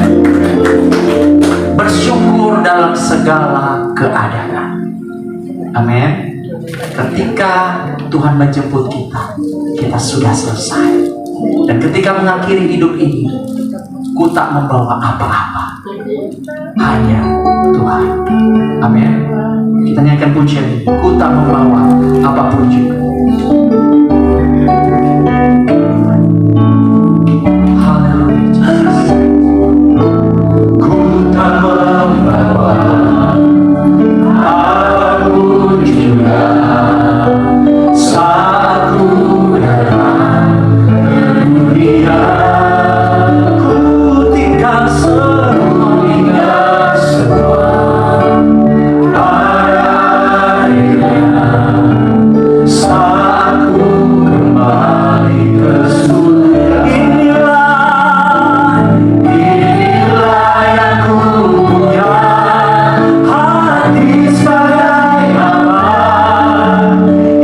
Bersyukur dalam segala keadaan. Amin. Ketika Tuhan menjemput kita, kita sudah selesai. Dan ketika mengakhiri hidup ini, ku tak membawa apa-apa, hanya Tuhan. Amin. Kita nyanyikan pujian ini. Ku tak membawa apapun juga. Haleluya. Ku tak membawa apapun juga. Saat ku datang ke dunia, ku tinggal semua pada akhirnya. Saat ku kembali ke surga, inilah yang ku punya, hati sebagai hamba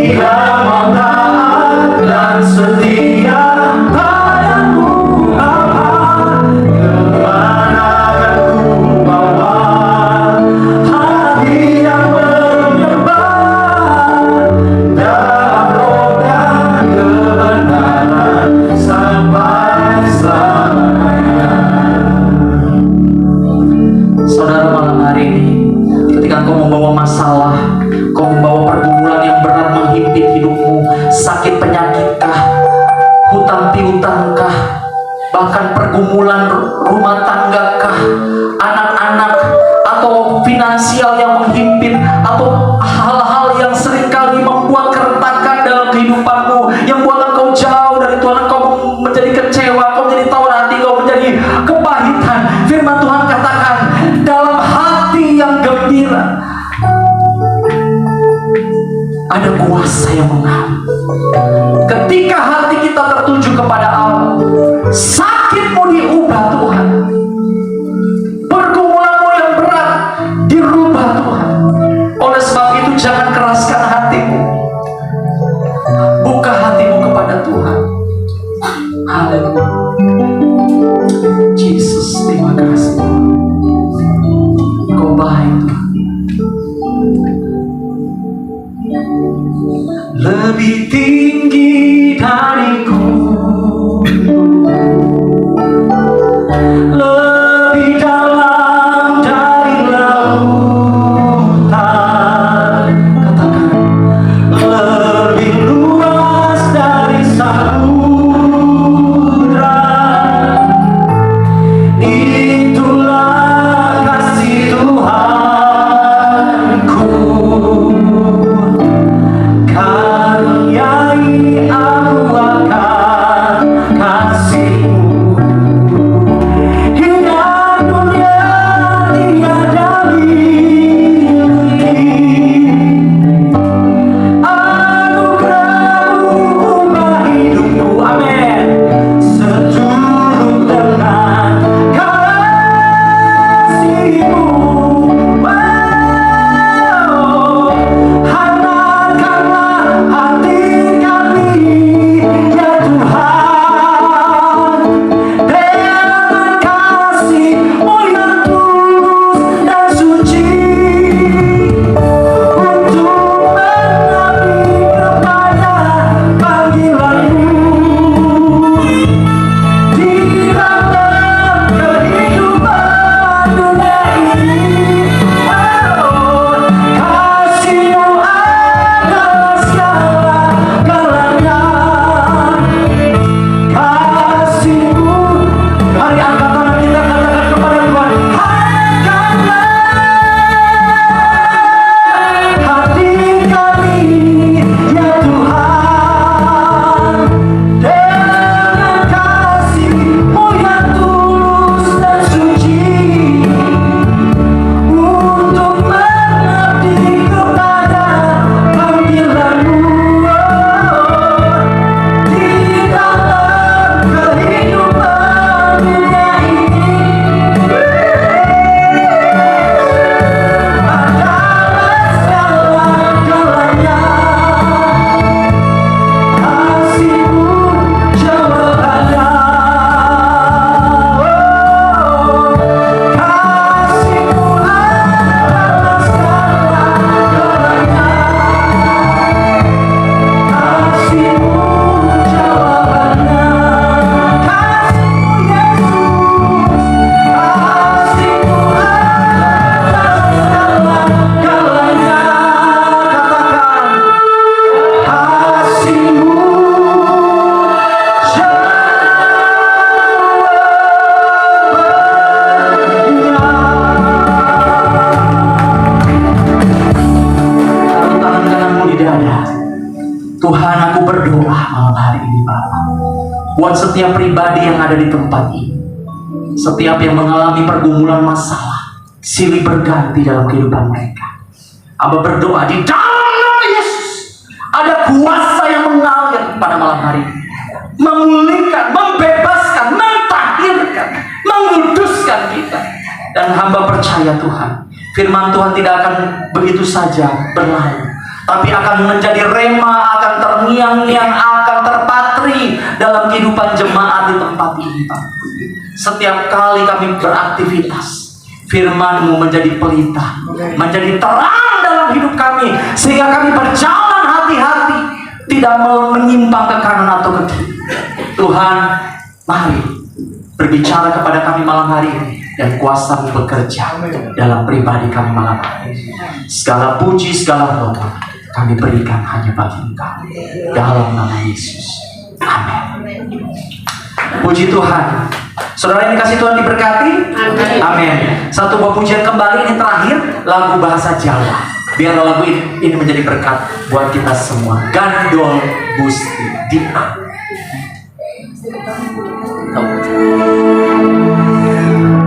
yang mau taat dan setia padamu, Bapa. Kemana akan ku bawa hati yang menyembah dalam roh dan kebenaran sampai selamanya. Saudara, malam hari ini ketika kau membawa masalah, kau membawa pergumulan yang berat menghimpit hidupmu, sakit penyakitkah, hutang piutangkah, bahkan pergumulan rumah tanggakah, anak-anak, atau finansial yang menghimpit, atau hal-hal yang seringkali membuat keretakan dalam kehidupanmu, yang buat engkau jauh dari Tuhan, engkau menjadi kecewa, kau menjadi tawar hati, kau menjadi kepahitan. Firman Tuhan katakan, dalam hati yang gembira ada kuasa yang mengalir. Ketika hati kita tertuju kepada Allah, sakitmu diubah Tuhan, pergumulanmu yang berat dirubah Tuhan. Oleh sebab itu jangan keraskan hatimu, buka hatimu kepada Tuhan. Haleluya. Yesus, terima kasih. Kau baik, Tuhan. Lebih tinggi dariku, lebih dalam dari laut. ada. Tuhan, aku berdoa malam hari ini Bapa, buat setiap pribadi yang ada di tempat ini, setiap yang mengalami pergumulan masalah, silih berganti dalam kehidupan mereka. Amba berdoa di dalam nama Yesus, ada kuasa yang mengalir pada malam hari ini, memulihkan, membebaskan, mentahirkan, menguduskan kita. Dan hamba percaya Tuhan, firman Tuhan tidak akan begitu saja berlalu, tapi akan menjadi rema, akan terngiang-ngiang, akan terpatri dalam kehidupan jemaat di tempat ini, Pak. Setiap kali kami beraktivitas, firman-Mu menjadi pelita, menjadi terang dalam hidup kami, sehingga kami berjalan hati-hati, tidak menyimpang ke kanan atau ke kiri. Tuhan, mari berbicara kepada kami malam hari ini, dan kuasa-Mu bekerja dalam pribadi kami malam hari ini. Segala puji, segala hormat kami berikan hanya bagi Engkau, dalam nama Yesus. Amin. Puji Tuhan. Saudara yang dikasih Tuhan diberkati. Amin. Satu buah pujian kembali, ini terakhir, lagu bahasa Jawa. Biar lagu ini menjadi berkat buat kita semua. Gandol Gusti Dia.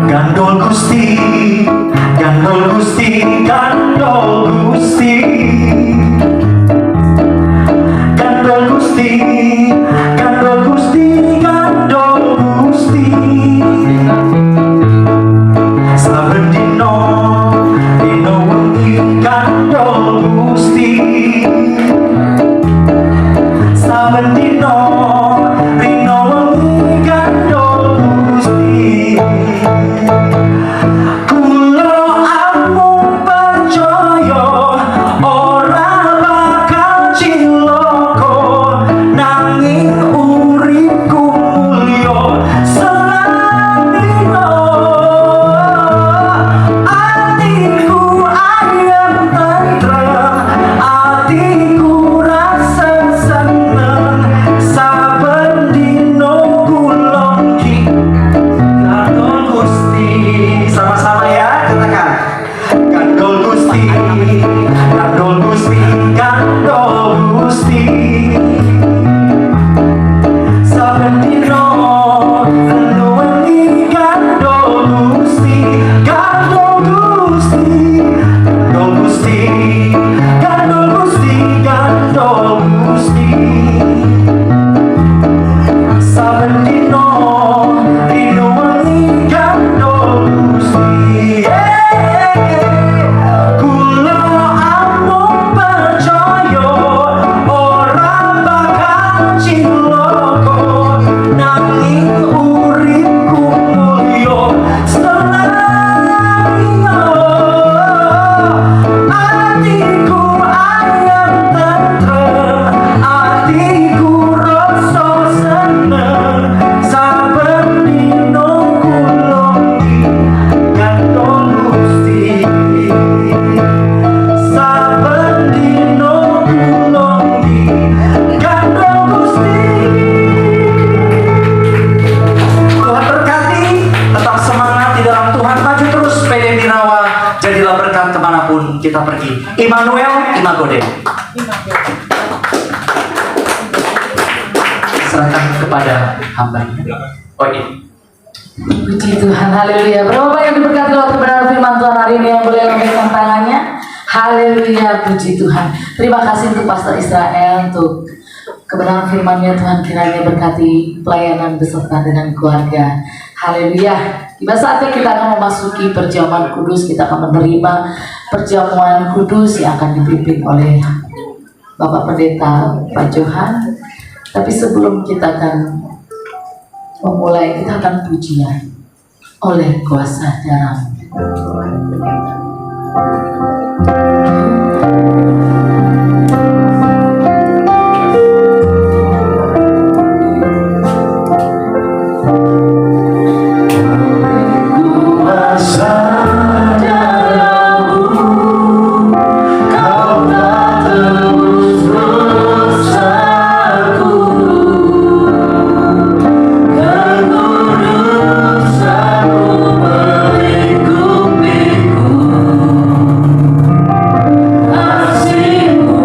Gandol Gusti, Gandol Gusti, Gandol Gusti, Gandol Gusti, Gandol Gusti, Gandol Gusti. Saben dino, dino wengi Gandol Gusti. Saben dino, dino wengi Gandol Gusti. Kulo amung percaya ora bakal cilaka, nanging uripku mulya selambino. Atiku ayem tentrem, atiku rasa seneng, saben dino kula iki Gandol Gusti. Sama-sama ya, katakan Gandol Gusti, Gandol Gusti, Gandol Gusti. Saben dino elu wengi Gandol Gusti, Gandol Gusti, Gandol Gusti, Gandol Gusti, Gandol Gusti. Saben dino, dino wengi Gandol Gusti. Kula amung percaya ora bakal cilaka, nanging uripku mulya selambino. Atiku ayem tentrem, atiku rasa seneng, saben dino kula iki Gandol Gusti. Saben dino kula iki Gandol Gusti. Tuhan berkati, tetap semangat di dalam Tuhan, maju terus pede birawa, jadilah berkat kemanapun kita pergi. Immanuel, Imagode. Serahkan kepada hamba-Nya. Oh iya. Puji Tuhan, haleluya. Berapa yang diberkati oleh kebenaran firman Tuhan hari ini yang boleh lambaikan tangannya? Haleluya, puji Tuhan. Terima kasih untuk Pastor Israel untuk kebenaran firman-Nya. Tuhan kiranya berkati pelayanan beserta dengan keluarga. Haleluya. Tiba saatnya kita akan memasuki perjamuan kudus. Kita akan menerima perjamuan kudus yang akan dipimpin oleh Bapak Pendeta Pak Johan. Tapi sebelum kita akan memulai, kita akan pujian oleh kuasa darah. Kuasa darah-Mu, Kau telah tebus dosaku, dan kudusan-Mu melingkupiku. Kasih-Mu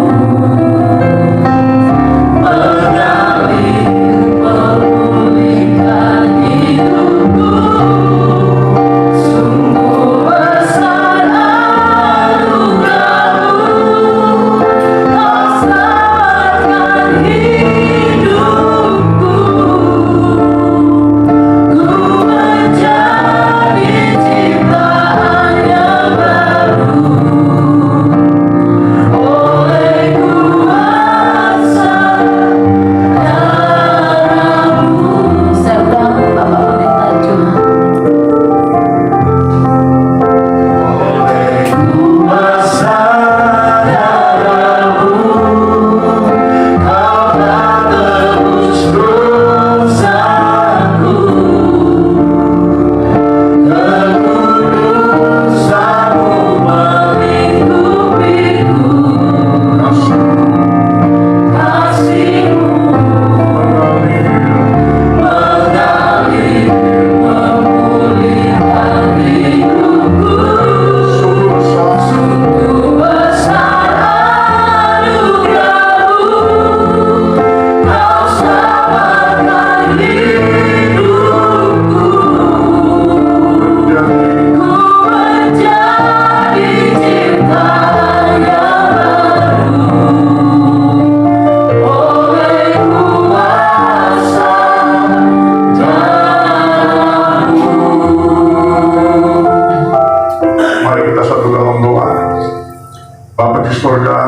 Bapa di surga,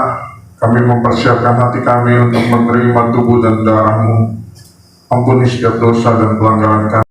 kami mempersiapkan hati kami untuk menerima tubuh dan darah-Mu. Ampuni setiap dosa dan pelanggaran kami.